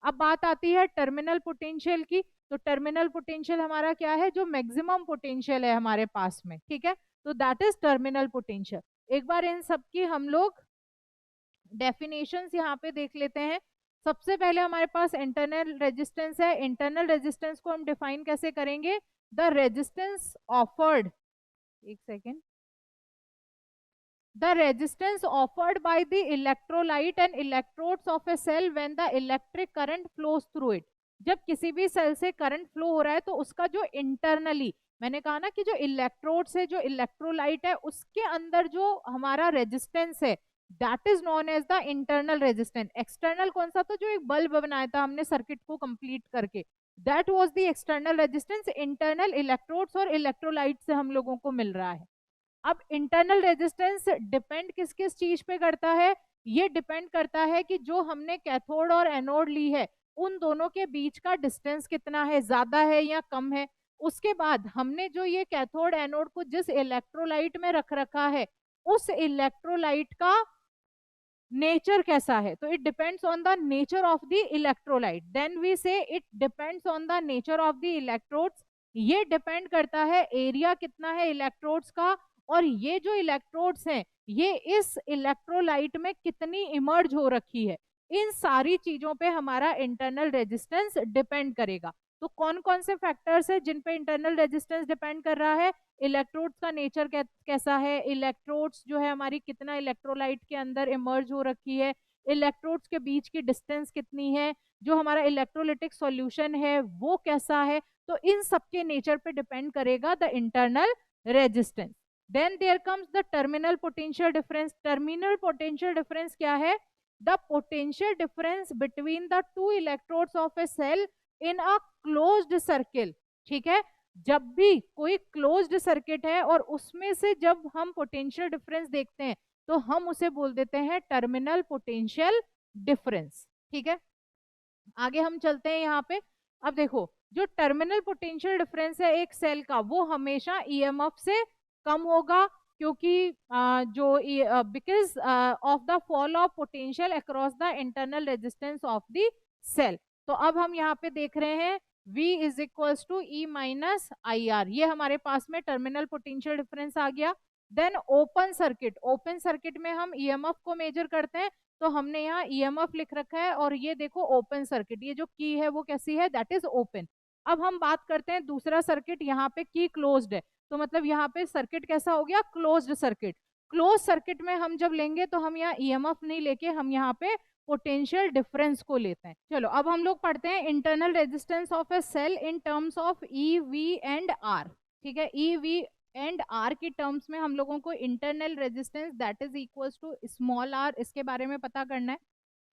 अब बात आती है टर्मिनल पोटेंशियल की। तो टर्मिनल पोटेंशियल हमारा क्या है, जो मैक्सिमम पोटेंशियल है हमारे पास में। ठीक है, तो दैट इज टर्मिनल पोटेंशियल। एक बार इन सब की हम लोग डेफिनेशंस यहाँ पे देख लेते हैं। सबसे पहले हमारे पास इंटरनल रेजिस्टेंस है। इंटरनल रेजिस्टेंस को हम डिफाइन कैसे करेंगे, द रेजिस्टेंस ऑफर्ड, एक second, the resistance offered by the electrolyte and electrodes of a cell when the electric current flows through it। जब किसी भी सेल से करंट फ्लो हो रहा है, तो उसका जो इंटरनली, मैंने कहा ना कि जो इलेक्ट्रोड से जो इलेक्ट्रोलाइट है उसके अंदर जो हमारा रेजिस्टेंस है, that is known as the internal resistance. External कौन सा, तो जो एक बल्ब बनाया था हमने सर्किट को कंप्लीट करके, that was the external resistance. Internal electrodes और इलेक्ट्रोलाइट से हम लोगों को मिल रहा है। अब इंटरनल रेजिस्टेंस डिपेंड किस किस चीज पे करता है, ये डिपेंड करता है कि जो हमने कैथोड और एनोड ली है, उन दोनों के बीच का डिस्टेंस कितना है, ज्यादा है या कम है। उसके बाद हमने जो ये कैथोड एनोड को जिस इलेक्ट्रोलाइट में रख रखा है, उस इलेक्ट्रोलाइट का नेचर कैसा है। तो it depends on the nature of the electrolyte. Then we say it depends on the nature of the electrodes. ये डिपेंड करता है एरिया कितना है इलेक्ट्रोड्स का, और ये जो इलेक्ट्रोड्स हैं ये इस इलेक्ट्रोलाइट में कितनी इमर्ज हो रखी है। इन सारी चीजों पे हमारा इंटरनल रेजिस्टेंस डिपेंड करेगा। तो कौन कौन से फैक्टर्स है जिन पे इंटरनल रेजिस्टेंस डिपेंड कर रहा है, इलेक्ट्रोड्स का नेचर कैसा है, इलेक्ट्रोड्स जो है हमारी कितना इलेक्ट्रोलाइट के अंदर इमर्ज हो रखी है, इलेक्ट्रोड्स के बीच की डिस्टेंस कितनी है, जो हमारा इलेक्ट्रोलिटिक सॉल्यूशन है वो कैसा है। तो इन सबके नेचर पे डिपेंड करेगा the internal resistance. Then there comes the terminal potential difference. Terminal potential difference क्या है, the potential difference between the two electrodes of a cell in a closed circle. ठीक है, जब भी कोई क्लोज्ड सर्किट है और उसमें से जब हम पोटेंशियल डिफरेंस देखते हैं, तो हम उसे बोल देते हैं टर्मिनल पोटेंशियल डिफरेंस। ठीक है, आगे हम चलते हैं यहाँ पे। अब देखो, जो टर्मिनल पोटेंशियल डिफरेंस है एक सेल का, वो हमेशा ईएमएफ से कम होगा, क्योंकि जो because of the fall of potential across the internal resistance of the cell. तो अब हम यहाँ पे देख रहे हैं V is equals to E minus I R, ये हमारे पास में टर्मिनल पोटेंशियल डिफरेंस आ गया। Then open circuit, open circuit में हम ईएमएफ को मेजर करते हैं, तो हमने यहाँ ईएमएफ लिख रखा है, और ये देखो ओपन सर्किट, ये जो की है वो कैसी है, दैट इज ओपन। अब हम बात करते हैं दूसरा सर्किट, यहाँ पे की क्लोज्ड है, तो मतलब यहाँ पे सर्किट कैसा हो गया, क्लोज्ड सर्किट। क्लोज सर्किट में हम जब लेंगे तो हम यहाँ ईएमएफ नहीं लेके हम यहाँ पे पोटेंशियल डिफरेंस को लेते हैं। चलो अब हम लोग पढ़ते हैं internal resistance of a cell in terms of E V and R. ठीक है, ई वी एंड आर की टर्म्स में हम लोगों को internal resistance that is equals to small R, इसके बारे में पता करना है।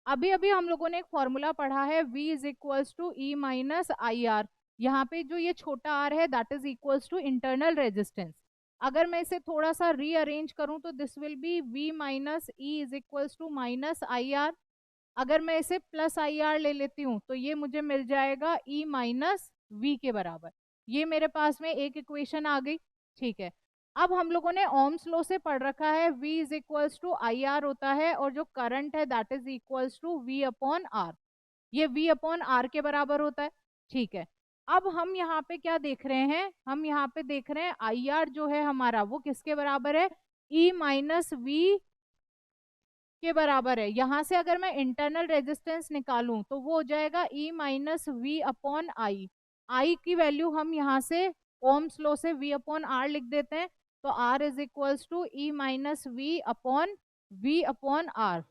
अभी अभी हम लोगों ने एक फॉर्मूला पढ़ा है, V is equals to E minus I R. यहाँ पे जो ये छोटा आर है that is equals to internal resistance. अगर मैं इसे थोड़ा सा रीअरेंज करूं तो this will be V minus E is equals to minus I R. अगर मैं इसे प्लस आई आर ले लेती हूँ तो ये मुझे मिल जाएगा E माइनस वी के बराबर। ये मेरे पास में एक इक्वेशन आ गई। ठीक है, अब हम लोगों ने ओम्स लॉ से पढ़ रखा है V is equals to I R होता है, और जो करंट है that is equals to V upon are, ये V अपॉन आर के बराबर होता है। ठीक है, अब हम यहाँ पे क्या देख रहे हैं, हम यहाँ पे देख रहे हैं आई आर जो है हमारा वो किसके बराबर है, E माइनस वी के बराबर है। यहां से अगर मैं इंटरनल रेजिस्टेंस निकालूं तो वो हो जाएगा E minus V upon I. I की वैल्यू हम यहाँ से ओम्स लॉ से वी अपॉन आर लिख देते हैं, तो R is equals to E minus V upon R.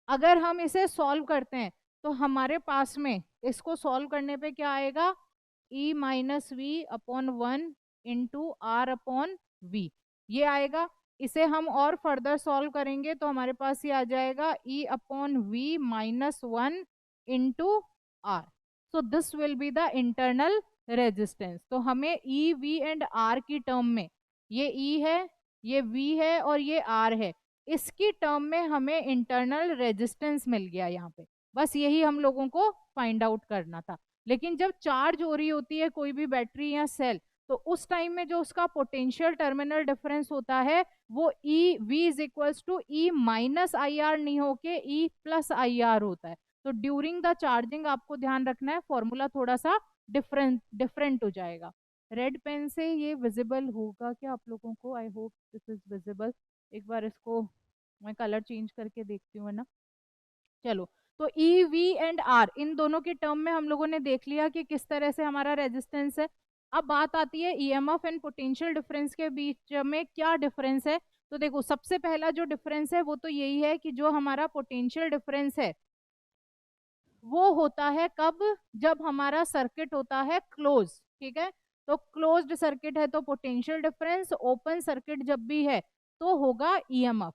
अगर हम इसे सॉल्व करते हैं तो हमारे पास में इसको सॉल्व करने पे क्या आएगा, E minus V upon 1 into R upon V, ये आएगा। इसे हम और फर्दर सॉल्व करेंगे तो हमारे पास ये आ जाएगा E upon V minus 1 into R. So this will be the internal resistance. तो हमें ई वी एंड आर की टर्म में, ये ई है, ये वी है और ये आर है, इसकी टर्म में हमें इंटरनल रेजिस्टेंस मिल गया यहाँ पे। बस यही हम लोगों को फाइंड आउट करना था। लेकिन जब चार्ज हो रही होती है कोई भी बैटरी या सेल, तो उस टाइम में जो उसका पोटेंशियल टर्मिनल डिफरेंस होता है वो E V is equals to E minus I R नहीं होके ई प्लस आई आर होता है। तो ड्यूरिंग द चार्जिंग आपको ध्यान रखना है, फॉर्मूला थोड़ा सा डिफरेंट हो जाएगा। रेड पेन से ये विजिबल होगा क्या आप लोगों को? I hope this is visible. एक बार इसको मैं कलर चेंज करके देखती हूँ ना। चलो, तो ई वी एंड आर इन दोनों के टर्म में हम लोगों ने देख लिया कि किस तरह से हमारा रेजिस्टेंस है। अब बात आती है ईएमएफ एंड पोटेंशियल डिफरेंस के बीच में क्या डिफरेंस है। तो देखो, सबसे पहला जो डिफरेंस है वो तो यही है कि जो हमारा पोटेंशियल डिफरेंस है वो होता है कब, जब हमारा सर्किट होता है क्लोज। ठीक है, तो क्लोज्ड सर्किट है तो पोटेंशियल डिफरेंस, ओपन सर्किट जब भी है तो होगा ईएमएफ।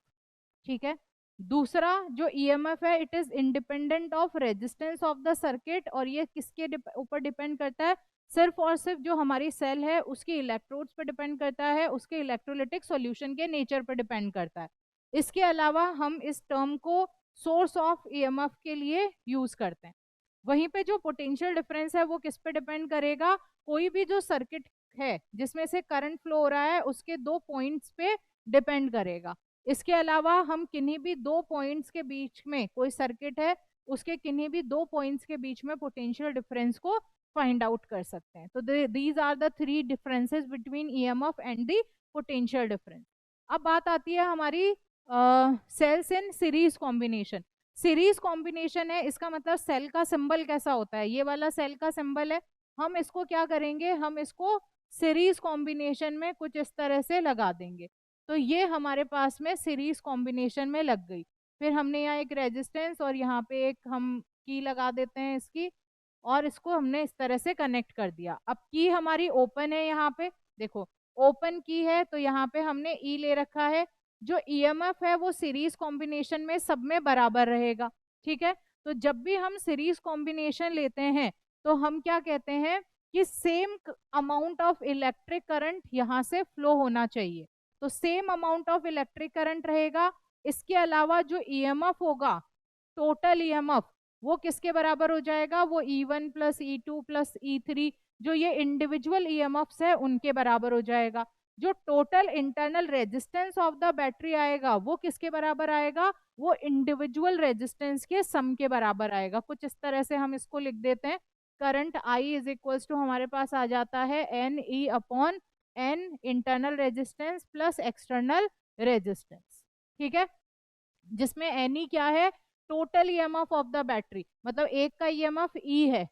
ठीक है, दूसरा जो ईएमएफ है it is independent of resistance of the circuit, और ये किसके ऊपर डिपेंड करता है, सिर्फ और सिर्फ जो हमारी सेल है उसके इलेक्ट्रोड्स पे डिपेंड करता है, उसके इलेक्ट्रोलिटिक सॉल्यूशन के नेचर पे डिपेंड करता है। इसके अलावा हम इस टर्म को सोर्स ऑफ ईएमएफ के लिए यूज करते हैं। वहीं पे जो पोटेंशियल डिफरेंस है वो किस पे डिपेंड करेगा, कोई भी जो सर्किट है जिसमें से करंट फ्लो हो रहा है उसके दो पॉइंट्स पे डिपेंड करेगा। इसके अलावा हम किन्हीं भी दो पॉइंट्स के बीच में, कोई सर्किट है उसके किन्हीं भी दो पॉइंट्स के बीच में पोटेंशियल डिफरेंस को फाइंड आउट कर सकते हैं। तो these are the three differences between EMF and the potential difference. अब बात आती है हमारी cells in series combination. Series combination है, इसका मतलब सेल का सिंबल कैसा होता है, ये वाला सेल का सिंबल है। हम इसको क्या करेंगे, हम इसको सीरीज कॉम्बिनेशन में कुछ इस तरह से लगा देंगे। तो ये हमारे पास में सीरीज कॉम्बिनेशन में लग गई। फिर हमने यहाँ एक रेजिस्टेंस और यहाँ पे एक हम की लगा देते हैं इसकी, और इसको हमने इस तरह से कनेक्ट कर दिया। अब की हमारी ओपन है, यहाँ पे देखो ओपन की है तो यहाँ पे हमने ई ले रखा है। जो ईएमएफ है वो सीरीज कॉम्बिनेशन में सब में बराबर रहेगा। ठीक है, तो जब भी हम सीरीज कॉम्बिनेशन लेते हैं तो हम क्या कहते हैं कि same amount of electric current यहाँ से फ्लो होना चाहिए। तो same amount of electric current रहेगा। इसके अलावा जो ईएमएफ होगा, टोटल ईएमएफ, वो किसके बराबर हो जाएगा, वो E1 plus E2 plus E3, जो ये इंडिविजुअल ईएमएफ्स है उनके बराबर हो जाएगा। जो total internal resistance of the battery आएगा वो किसके बराबर आएगा, वो इंडिविजुअल रेजिस्टेंस के सम के बराबर आएगा। कुछ इस तरह से हम इसको लिख देते हैं। Current I is equals to हमारे पास आ जाता है N E upon N internal resistance plus external resistance. ठीक है, जिसमें एन ई क्या है, total EMF of the battery, मतलब एक का ईएमएफ ई है।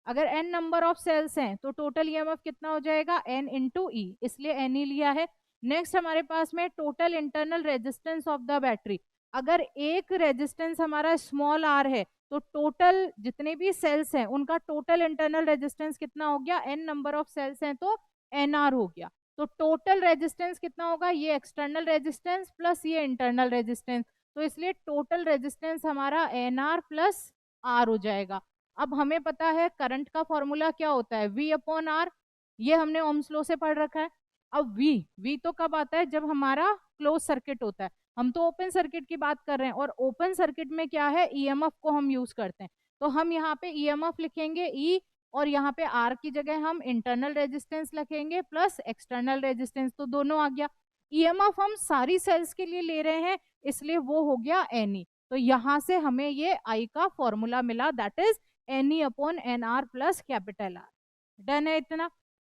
अगर n नंबर ऑफ सेल्स हैं तो टोटल ईएमएफ कितना हो जाएगा, n इंटू ई, इसलिए n ही लिया है। नेक्स्ट हमारे पास में total internal resistance of the battery. अगर एक रेजिस्टेंस हमारा स्मॉल r है तो टोटल जितने भी सेल्स हैं उनका टोटल इंटरनल रेजिस्टेंस कितना हो गया, n नंबर ऑफ सेल्स हैं तो nr हो गया। तो टोटल रेजिस्टेंस कितना होगा, ये एक्सटर्नल रेजिस्टेंस प्लस ये इंटरनल रेजिस्टेंस, तो इसलिए टोटल रेजिस्टेंस हमारा nr प्लस r हो जाएगा। अब हमें पता है करंट का फॉर्मूला क्या होता है, V अपॉन आर, ये हमने ओम्स लॉ से पढ़ रखा है। अब V तो कब आता है, जब हमारा क्लोज सर्किट होता है। हम तो ओपन सर्किट की बात कर रहे हैं, और ओपन सर्किट में क्या है, ईएमएफ को हम यूज करते हैं। तो हम यहाँ पे ईएमएफ लिखेंगे E, और यहाँ पे R की जगह हम इंटरनल रेजिस्टेंस लिखेंगे प्लस एक्सटर्नल रेजिस्टेंस, तो दोनों आ गया। ईएमएफ हम सारी सेल्स के लिए ले रहे हैं इसलिए वो हो गया NE। तो यहाँ से हमें ये I का फॉर्मूला मिला, that is NE upon NR plus capital R। Done है इतना।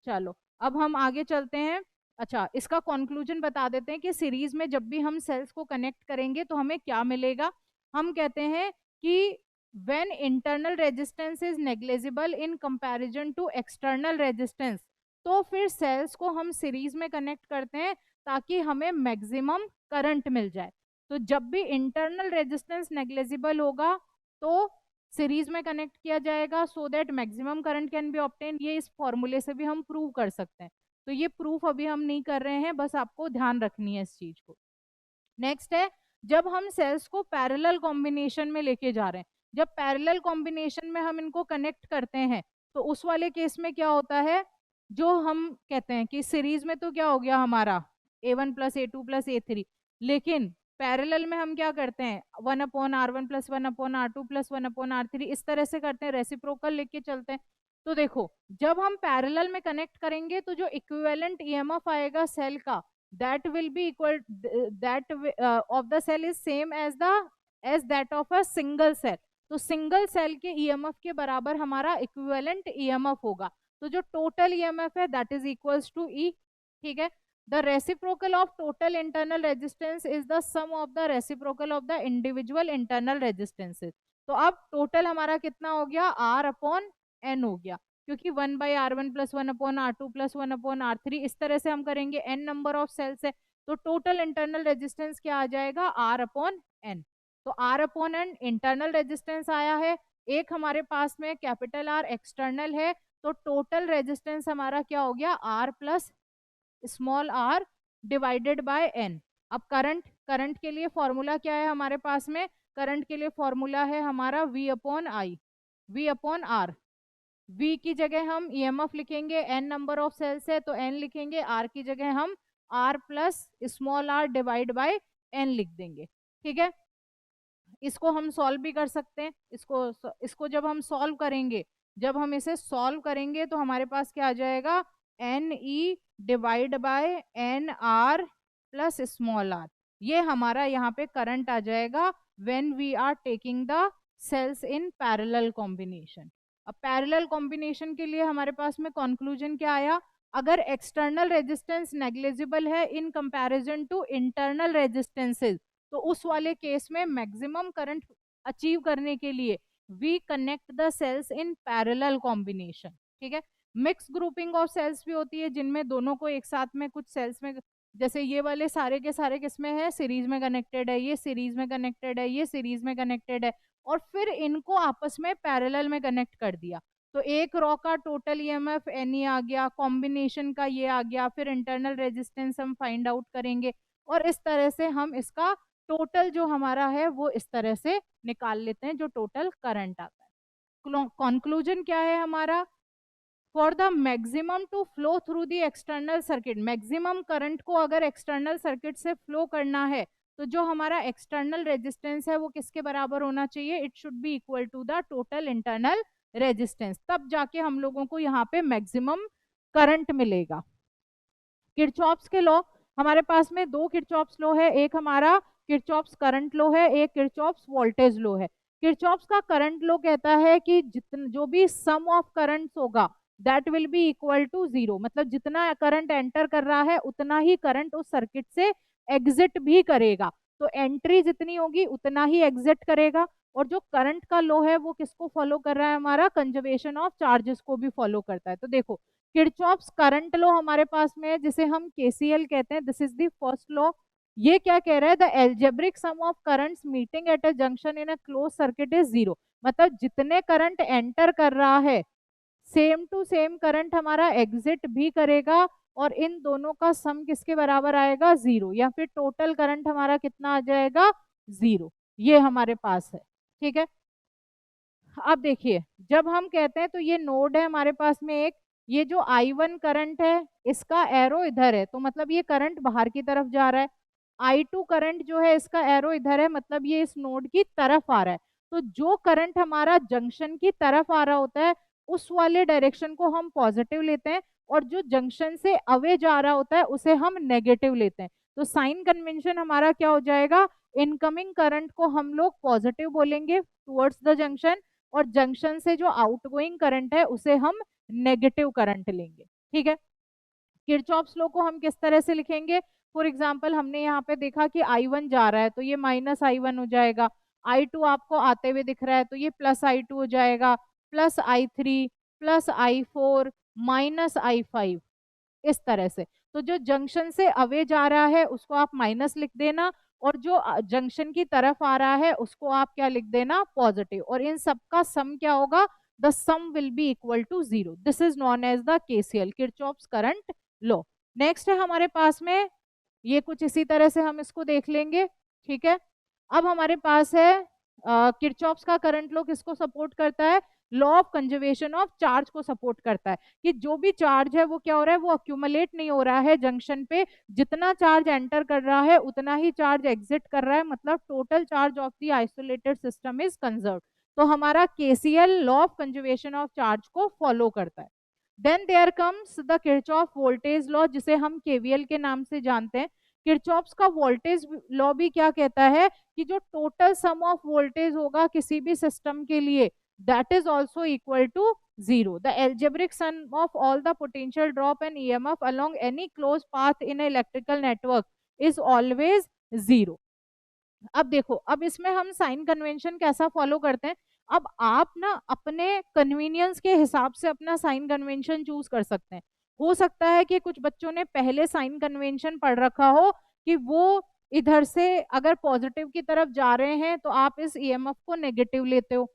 चलो अब हम आगे चलते हैं। अच्छा, इसका कंक्लूजन बता देते हैं कि सीरीज में जब भी हम सेल्स को कनेक्ट करेंगे तो हमें क्या मिलेगा। हम कहते हैं कि when internal resistance is negligible in comparison to external resistance, तो फिर सेल्स को हम सीरीज में कनेक्ट करते हैं ताकि हमें मैक्सिमम करंट मिल जाए। तो जब भी इंटरनल रेजिस्टेंस नेग्लिजिबल होगा तो सीरीज में कनेक्ट किया जाएगा so that maximum current can be obtain. ये इस फॉर्मूले से भी हम प्रूव कर सकते हैं। तो ये प्रूफ अभी हम नहीं कर रहे हैं, बस आपको ध्यान रखनी है इस चीज को। नेक्स्ट है, जब हम सेल्स को पैरेलल कॉम्बिनेशन में लेके जा रहे हैं, जब पैरेलल कॉम्बिनेशन में हम इनको कनेक्ट करते हैं तो उस वाले केस में क्या होता है, जो हम कहते हैं कि सीरीज में तो क्या हो गया हमारा A1 plus A2 plus A3, लेकिन पैरेलल में हम क्या करते हैं 1/R1 plus 1/R2 plus 1/R3, इस तरह से करते हैं, रेसिप्रोकल लेके चलते हैं। तो देखो, जब हम पैरेलल में कनेक्ट करेंगे तो जो इक्विवेलेंट ईएमएफ आएगा सेल का, that will be equal that of the cell is same as that of a single cell। तो सिंगल सेल के ईएमएफ के बराबर हमारा इक्विवेलेंट ईएमएफ होगा। तो जो टोटल ईएमएफ है that is equals to E. ठीक है, the reciprocal of total internal resistance is the sum of the reciprocal of the individual internal resistances. तो अब टोटल हमारा कितना हो गया, R अपॉन N हो गया, क्योंकि 1/R1 plus 1/R2 plus 1/R3, इस तरह से हम करेंगे, n नंबर ऑफ सेल्स है तो टोटल इंटरनल रेजिस्टेंस क्या आ जाएगा, R अपॉन N। तो R upon N internal resistance आया है, एक हमारे पास में कैपिटल R एक्सटर्नल है, तो टोटल रेजिस्टेंस हमारा क्या हो गया, R plus small r divided by n। अब करंट के लिए फॉर्मूला क्या है हमारे पास में, करंट के लिए फॉर्मूला है हमारा V upon I, V upon R। V की जगह हम ईएमएफ लिखेंगे, n नंबर ऑफ सेल्स है तो n लिखेंगे, R की जगह हम R plus small r divide by n लिख देंगे। ठीक है, इसको हम सॉल्व भी कर सकते हैं, इसको जब हम सॉल्व करेंगे, जब हम इसे सॉल्व करेंगे तो हमारे पास क्या आ जाएगा, N E divide by N R plus small R. ये हमारा यहाँ पे करंट आ जाएगा when we are taking the cells in parallel combination. अब पैरेलल कॉम्बिनेशन के लिए हमारे पास में कंक्लूजन क्या आया, अगर एक्सटर्नल रेजिस्टेंस नेग्लिजिबल है in comparison to internal resistances, तो उस वाले केस में मैक्सिमम करंट अचीव करने के लिए we connect the cells in parallel combination. ठीक है, मिक्स ग्रुपिंग ऑफ सेल्स भी होती है जिनमें दोनों को एक साथ में कुछ सेल्स में, जैसे ये वाले सारे के सारे किसमें है, सीरीज में कनेक्टेड है, ये सीरीज में कनेक्टेड है, ये सीरीज में कनेक्टेड है, और फिर इनको आपस में पैरेलल में कनेक्ट कर दिया। तो एक रॉ का टोटल ईएमएफ एन आ गया, कॉम्बिनेशन का ये आ गया, फिर इंटरनल रेजिस्टेंस हम फाइंड आउट करेंगे, और इस तरह से हम इसका टोटल जो हमारा है वो इस तरह से निकाल लेते हैं, जो टोटल करंट आता है। कंक्लूजन क्या है हमारा, for the maximum to flow through the external circuit, maximum current को अगर एक्सटर्नल सर्किट से फ्लो करना है तो जो हमारा एक्सटर्नल रेजिस्टेंस है वो किसके बराबर होना चाहिए, it should be equal to the total internal resistance, तब जाके हम लोगों को यहाँ पे मैक्सिमम करंट मिलेगा। किरचॉफ्स के लॉ, हमारे पास में दो किरचॉफ्स लॉ है, एक हमारा किरचॉफ्स करंट लॉ है, एक किरचॉफ्स वोल्टेज लॉ है। किरचॉफ्स का करंट लॉ कहता है कि जितना जो भी सम ऑफ करंट्स होगा that will be equal to zero, मतलब जितना करंट एंटर कर रहा है उतना ही करंट उस सर्किट से एग्जिट भी करेगा, तो एंट्री जितनी होगी उतना ही एग्जिट करेगा। और जो करंट का लॉ है वो किसको फॉलो कर रहा है, हमारा कंजर्वेशन ऑफ चार्जेस को भी फॉलो करता है। तो देखो, किरचॉफ्स करंट लॉ हमारे पास में है जिसे हम केसीएल कहते हैं, this is the first law. ये क्या कह रहा है, the algebraic sum of currents meeting at a junction in a close circuit is zero, मतलब जितने करंट एंटर कर रहा है सेम टू सेम करंट हमारा एग्जिट भी करेगा, और इन दोनों का सम किसके बराबर आएगा, जीरो, या फिर टोटल करंट हमारा कितना आ जाएगा, जीरो। ये हमारे पास है। ठीक है, अब देखिए, जब हम कहते हैं तो ये नोड है हमारे पास में एक, ये जो I1 करंट है इसका एरो इधर है, तो मतलब ये करंट बाहर की तरफ जा रहा है। I2 करंट जो है इसका एरो इधर है, मतलब ये इस नोड की तरफ आ रहा है। तो जो करंट हमारा जंक्शन की तरफ आ रहा होता है उस वाले डायरेक्शन को हम पॉजिटिव लेते हैं, और जो जंक्शन से अवे जा रहा होता है उसे हम नेगेटिव लेते हैं। तो साइन कन्वेंशन हमारा क्या हो जाएगा, इनकमिंग करंट को हम लोग पॉजिटिव बोलेंगे टुवर्ड्स द जंक्शन, और जंक्शन से जो आउटगोइंग करंट है उसे हम नेगेटिव करंट लेंगे। ठीक है, किरचॉफ्स लॉ को हम किस तरह से लिखेंगे? फॉर एग्जाम्पल हमने यहाँ पे देखा कि I1 जा रहा है तो ये -I1 हो जाएगा, I2 आपको आते हुए दिख रहा है तो ये +I2 हो जाएगा, +I3 +I4 -I5, इस तरह से। तो जो जंक्शन से अवे जा रहा है उसको आप माइनस लिख देना, और जो जंक्शन की तरफ आ रहा है उसको आप क्या लिख देना? पॉजिटिव। और इन सब का सम क्या होगा? The sum will be equal to 0। This is known as the KCL, Kirchhoff's current law. Next है हमारे पास में, ये कुछ इसी तरह से हम इसको देख लेंगे, ठीक है। अब हमारे पास है किरचॉफ्स का करंट लॉ किसको सपोर्ट करता है? Law of conservation of charge को सपोर्ट करता है कि जो भी चार्ज है वो क्या हो रहा है? वो अक्यूमुलेट नहीं हो रहा है जंक्शन पे, जितना चार्ज एंटर कर रहा है उतना ही चार्ज एग्जिट कर रहा है, मतलब total charge of the isolated system is conserved. तो हमारा KCL law of conservation of charge को फॉलो करता है। Then there comes the Kirchhoff voltage law, जिसे हम केवीएल के नाम से जानते हैं। किरचॉफ्स का वोल्टेज लॉ भी क्या कहता है कि जो टोटल सम ऑफ वोल्टेज होगा किसी भी सिस्टम के लिए, that is also equal to 0. The algebraic sum of all the potential drop and EMF along any closed path in an electrical network is always 0. अब देखो, अब इसमें हम साइन कन्वेंशन कैसा फॉलो करते हैं? अब आप ना अपने कन्वीनियंस के हिसाब से अपना साइन कन्वेंशन चूज कर सकते हैं। हो सकता है कि कुछ बच्चों ने पहले साइन कन्वेंशन पढ़ रखा हो कि वो इधर से अगर पॉजिटिव की तरफ जा रहे हैं तो आप इस ईएमएफ को नेगेटिव लेते हो।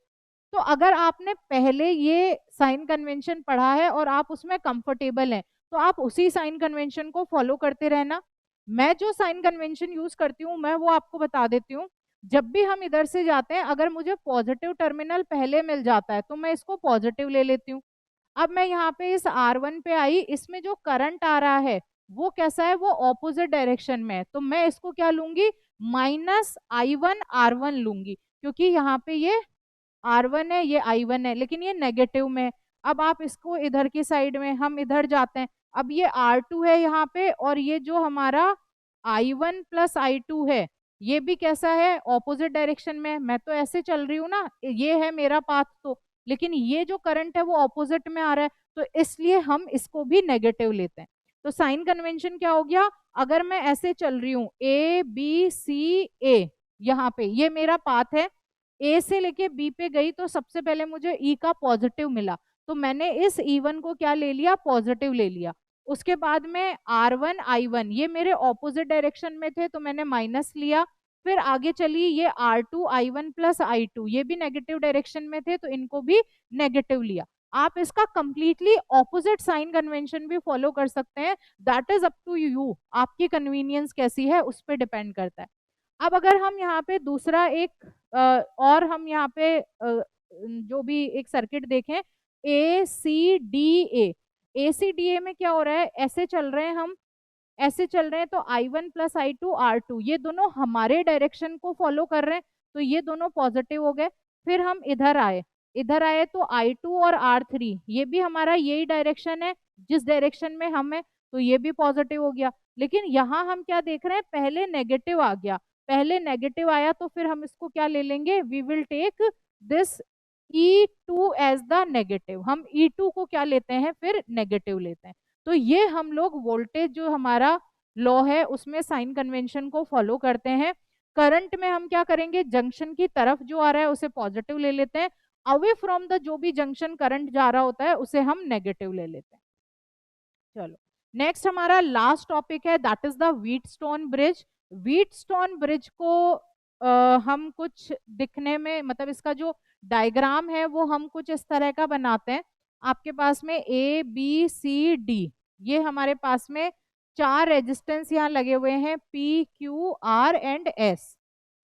तो अगर आपने पहले ये साइन कन्वेंशन पढ़ा है और आप उसमें कंफर्टेबल हैं तो आप उसी साइन कन्वेंशन को फॉलो करते रहना। मैं जो साइन कन्वेंशन यूज करती हूँ मैं वो आपको बता देती हूँ। जब भी हम इधर से जाते हैं, अगर मुझे पॉजिटिव टर्मिनल पहले मिल जाता है तो मैं इसको पॉजिटिव ले लेती हूँ। अब मैं यहाँ पे इस R1 पे आई, इसमें जो करंट आ रहा है वो कैसा है? वो ऑपोजिट डायरेक्शन में है, तो मैं इसको क्या लूंगी? -I1 R1 लूंगी, क्योंकि यहाँ पे ये R1 है, ये I1 है, लेकिन ये नेगेटिव में। अब आप इसको इधर की साइड में, हम इधर जाते हैं, अब ये R2 है यहाँ पे, और ये जो हमारा I1 + I2 है ये भी कैसा है? ऑपोजिट डायरेक्शन में। मैं तो ऐसे चल रही हूँ ना, ये है मेरा पाथ, तो लेकिन ये जो करंट है वो ऑपोजिट में आ रहा है, तो इसलिए हम इसको भी नेगेटिव लेते हैं। तो साइन कन्वेंशन क्या हो गया? अगर मैं ऐसे चल रही हूँ ABCA, यहाँ पे ये मेरा पाथ है, ए से लेके बी पे गई तो सबसे पहले मुझे ई का पॉजिटिव मिला, तो मैंने इस E1 को क्या ले लिया? पॉजिटिव ले लिया। उसके बाद में R1 I1 ये मेरे ऑपोजिट डायरेक्शन में थे तो मैंने माइनस लिया। फिर आगे चली, ये R2 I1 + I2 ये भी नेगेटिव डायरेक्शन में थे तो इनको भी नेगेटिव लिया। आप इसका कंप्लीटली ऑपोजिट साइन कन्वेंशन भी फॉलो कर सकते हैं, that is up to you, आपकी कन्वीनियंस कैसी है उस पर डिपेंड करता है। अब अगर हम यहाँ पे दूसरा एक और हम यहाँ पे जो भी एक सर्किट देखें, ACDA में क्या हो रहा है? ऐसे चल रहे हैं हम, ऐसे चल रहे हैं, तो I1 + I2 R2 ये दोनों हमारे डायरेक्शन को फॉलो कर रहे हैं, तो ये दोनों पॉजिटिव हो गए। फिर हम इधर आए, इधर आए तो I2 और R3 ये भी हमारा यही डायरेक्शन है, जिस डायरेक्शन में हम है, तो ये भी पॉजिटिव हो गया। लेकिन यहाँ हम क्या देख रहे हैं? पहले नेगेटिव आ गया, पहले नेगेटिव आया तो फिर हम इसको क्या ले लेंगे? We will take this E2 as the negative. हम E2 को क्या लेते हैं? फिर नेगेटिव लेते हैं। तो ये हम लोग वोल्टेज जो हमारा लॉ है उसमें साइन कन्वेंशन को फॉलो करते हैं। करंट में हम क्या करेंगे? जंक्शन की तरफ जो आ रहा है उसे पॉजिटिव ले लेते हैं, अवे फ्रॉम द जो भी जंक्शन करंट जा रहा होता है उसे हम नेगेटिव ले लेते हैं। चलो नेक्स्ट हमारा लास्ट टॉपिक है, that is the Wheatstone bridge. Wheatstone bridge को हम कुछ दिखने में, मतलब इसका जो डायग्राम है वो हम कुछ इस तरह का बनाते हैं। आपके पास में ABCD ये हमारे पास में 4 रेजिस्टेंस यहाँ लगे हुए हैं, PQR एंड S।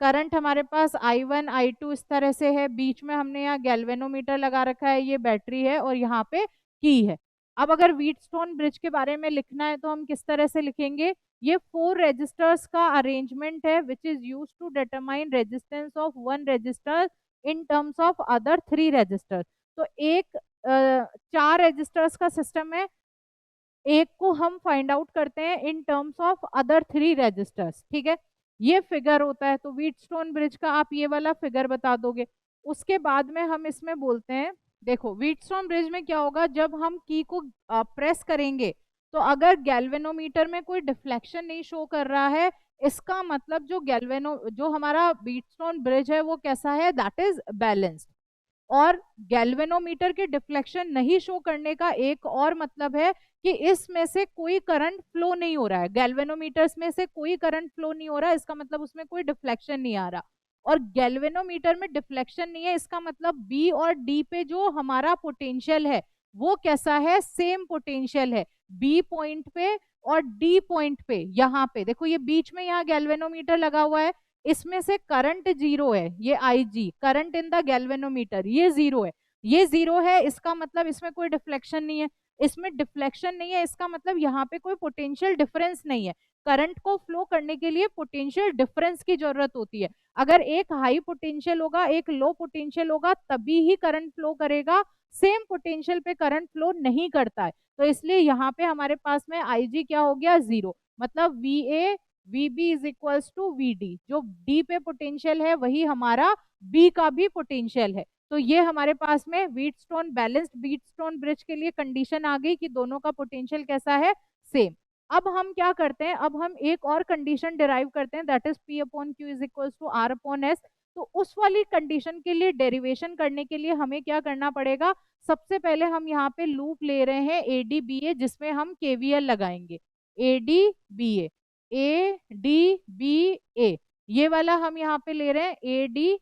करंट हमारे पास I1 I2 इस तरह से है, बीच में हमने यहाँ गैल्वेनोमीटर लगा रखा है, ये बैटरी है और यहाँ पे की है। अब अगर व्हीटस्टोन ब्रिज के बारे में लिखना है तो हम किस तरह से लिखेंगे? ये 4 रेजिस्टर्स का अरेंजमेंट है which is used to determine resistance of one resistor in terms of other 3 resistors. तो एक 4 रेजिस्टर्स का सिस्टम है, एक को हम फाइंड आउट करते हैं in terms of other 3 resistors, ठीक है। ये फिगर होता है, तो व्हीटस्टोन ब्रिज का आप ये वाला फिगर बता दोगे। उसके बाद में हम इसमें बोलते हैं, देखो व्हीटस्टोन ब्रिज में क्या होगा? जब हम की को प्रेस करेंगे तो अगर गैल्वेनोमीटर में कोई डिफ्लेक्शन नहीं शो कर रहा है, इसका मतलब जो हमारा व्हीटस्टोन ब्रिज है वो कैसा है, दैट इज बैलेंस्ड। और गैल्वेनोमीटर के डिफ्लेक्शन नहीं शो करने का एक और मतलब है कि इसमें से कोई करंट फ्लो नहीं हो रहा है, गैल्वेनोमीटर्स में से कोई करंट फ्लो नहीं हो रहा है, इसका मतलब उसमें कोई डिफ्लेक्शन नहीं आ रहा। और गैल्वेनोमीटर में डिफ्लेक्शन नहीं है, इसका मतलब बी और डी पे जो हमारा पोटेंशियल है वो कैसा है, सेम पोटेंशियल है बी पॉइंट पे और डी पॉइंट पे। यहाँ पे देखो, ये बीच में यहाँ गैल्वेनोमीटर लगा हुआ है, इसमें से करंट जीरो है, ये आई जी करंट इन द गैल्वेनोमीटर, ये जीरो है, ये जीरो है, इसका मतलब इसमें कोई डिफ्लेक्शन नहीं है। इसमें डिफ्लेक्शन नहीं है, इसका मतलब यहाँ पे कोई पोटेंशियल डिफरेंस नहीं है। करंट को फ्लो करने के लिए पोटेंशियल डिफरेंस की जरूरत होती है। अगर एक हाई पोटेंशियल होगा, एक लो पोटेंशियल होगा, तभी ही करंट फ्लो करेगा, सेम पोटेंशियल पे करंट फ्लो नहीं करता है। तो इसलिए यहाँ पे हमारे पास में आई जी क्या हो गया, जीरो। मतलब V A VB is equals to V D, जो डी पे पोटेंशियल है वही हमारा बी का भी पोटेंशियल है। तो ये हमारे पास में व्हीटस्टोन बैलेंस्ड व्हीटस्टोन ब्रिज के लिए कंडीशन आ गई कि दोनों का पोटेंशियल कैसा है, सेम। अब हम क्या करते हैं, अब हम एक और कंडीशन डिराइव करते हैं, that is P upon Q is equals to R upon S. तो उस वाली कंडीशन के लिए डेरिवेशन करने के लिए हमें क्या करना पड़ेगा, सबसे पहले हम यहाँ पे लूप ले रहे हैं ए डी बी ए, जिसमें हम केवीएल लगाएंगे, ए डी बी ए, ये वाला हम यहाँ पे ले रहे हैं ए डी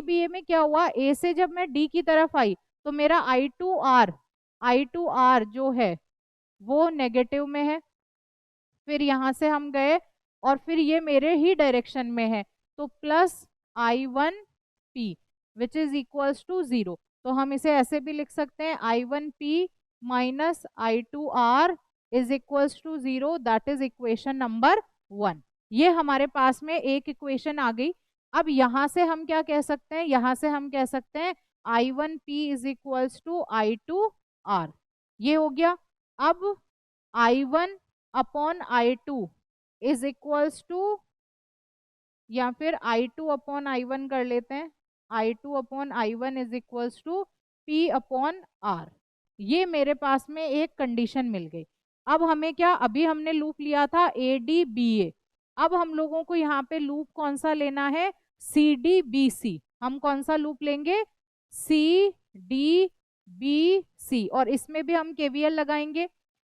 बी ए में क्या हुआ, ए से जब मैं डी की तरफ आई तो मेरा आई टू आर जो है वो नेगेटिव में है। फिर यहां से हम गए और फिर ये मेरे ही डायरेक्शन में है, तो plus I one P which is equals to zero. तो हम इसे ऐसे भी लिख सकते हैं, I one P minus I two R is equals to zero, that is equation number 1। ये हमारे पास में एक इक्वेशन आ गई। अब यहां से हम क्या कह सकते हैं, यहां से हम कह सकते हैं I one P is equals to I two R, ये हो गया। अब I one upon I two is equals to, या फिर I two upon I one कर लेते हैं, I two upon I one is equals to P upon are. ये मेरे पास में एक कंडीशन मिल गई। अब हमें क्या, अभी हमने लूप लिया था ए डी बी ए, अब हम लोगों को यहाँ पे लूप कौन सा लेना है, सी डी बी सी। हम कौन सा लूप लेंगे, सी डी बी सी, और इसमें भी हम केवीएल लगाएंगे।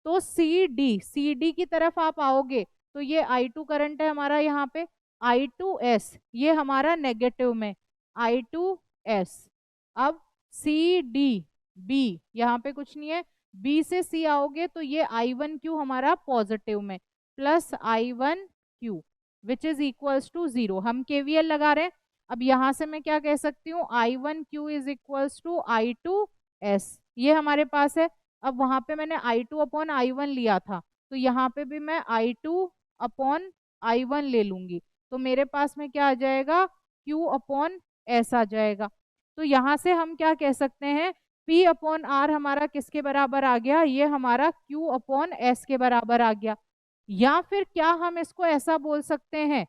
तो सी डी की तरफ आप आओगे तो ये आई टू करंट है हमारा, यहाँ पे आई टू एस ये हमारा नेगेटिव में, आई टू एस। अब सी डी बी, यहाँ पे कुछ नहीं है, बी से सी आओगे तो ये आई वन क्यू हमारा पॉजिटिव में, plus I one Q which is equals to zero. हम केवीएल लगा रहे हैं। अब यहां से मैं क्या कह सकती हूँ, I one Q is equals to I two S, ये हमारे पास है। अब वहां पे मैंने I two upon I one लिया था, तो यहाँ पे भी मैं I two upon I one ले लूंगी, तो मेरे पास में क्या आ जाएगा, Q अपॉन एस आ जाएगा। तो यहाँ से हम क्या कह सकते हैं, P अपॉन आर हमारा किसके बराबर आ गया, ये हमारा Q अपॉन एस के बराबर आ गया। या फिर क्या हम इसको ऐसा बोल सकते हैं,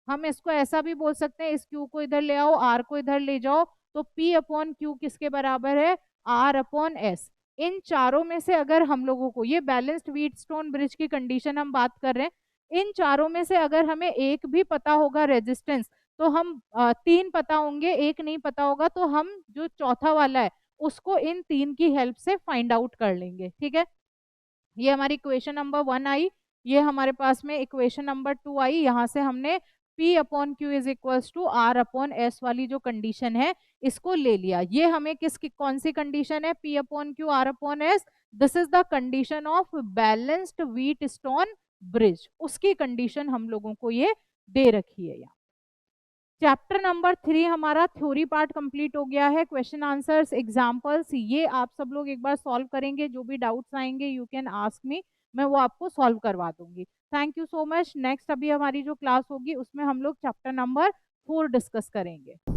हम इसको ऐसा भी बोल सकते हैं, इस Q को इधर ले आओ, R को इधर ले जाओ, तो P अपॉन क्यू किसके बराबर है, R अपॉन एस। इन चारों में से अगर हम लोगों को, ये बैलेंस्ड व्हीटस्टोन ब्रिज की कंडीशन हम बात कर रहे हैं, इन चारों में से अगर हमें एक भी पता होगा रेजिस्टेंस, तो हम तीन पता होंगे, एक नहीं पता होगा, तो हम जो चौथा वाला है उसको इन तीन की हेल्प से फाइंड आउट कर लेंगे। ठीक है, ये हमारी इक्वेशन नंबर 1 आई, ये हमारे पास में इक्वेशन नंबर 2 आई। यहाँ से हमने P upon Q is equals to R upon S वाली जो कंडीशन है इसको ले लिया। ये हमें कौन सी कंडीशन है, P upon Q R upon S, this is the condition of balanced Wheatstone bridge, उसकी कंडीशन हम लोगों को ये दे रखी है। यहाँ चैप्टर नंबर 3 हमारा थ्योरी पार्ट कंप्लीट हो गया है। क्वेश्चन आंसर्स एग्जांपल्स ये आप सब लोग एक बार सॉल्व करेंगे, जो भी डाउट्स आएंगे यू कैन आस्क मी, मैं वो आपको सॉल्व करवा दूंगी। Thank you so much. Next अभी हमारी जो क्लास होगी उसमें हम लोग चैप्टर नंबर 4 डिस्कस करेंगे।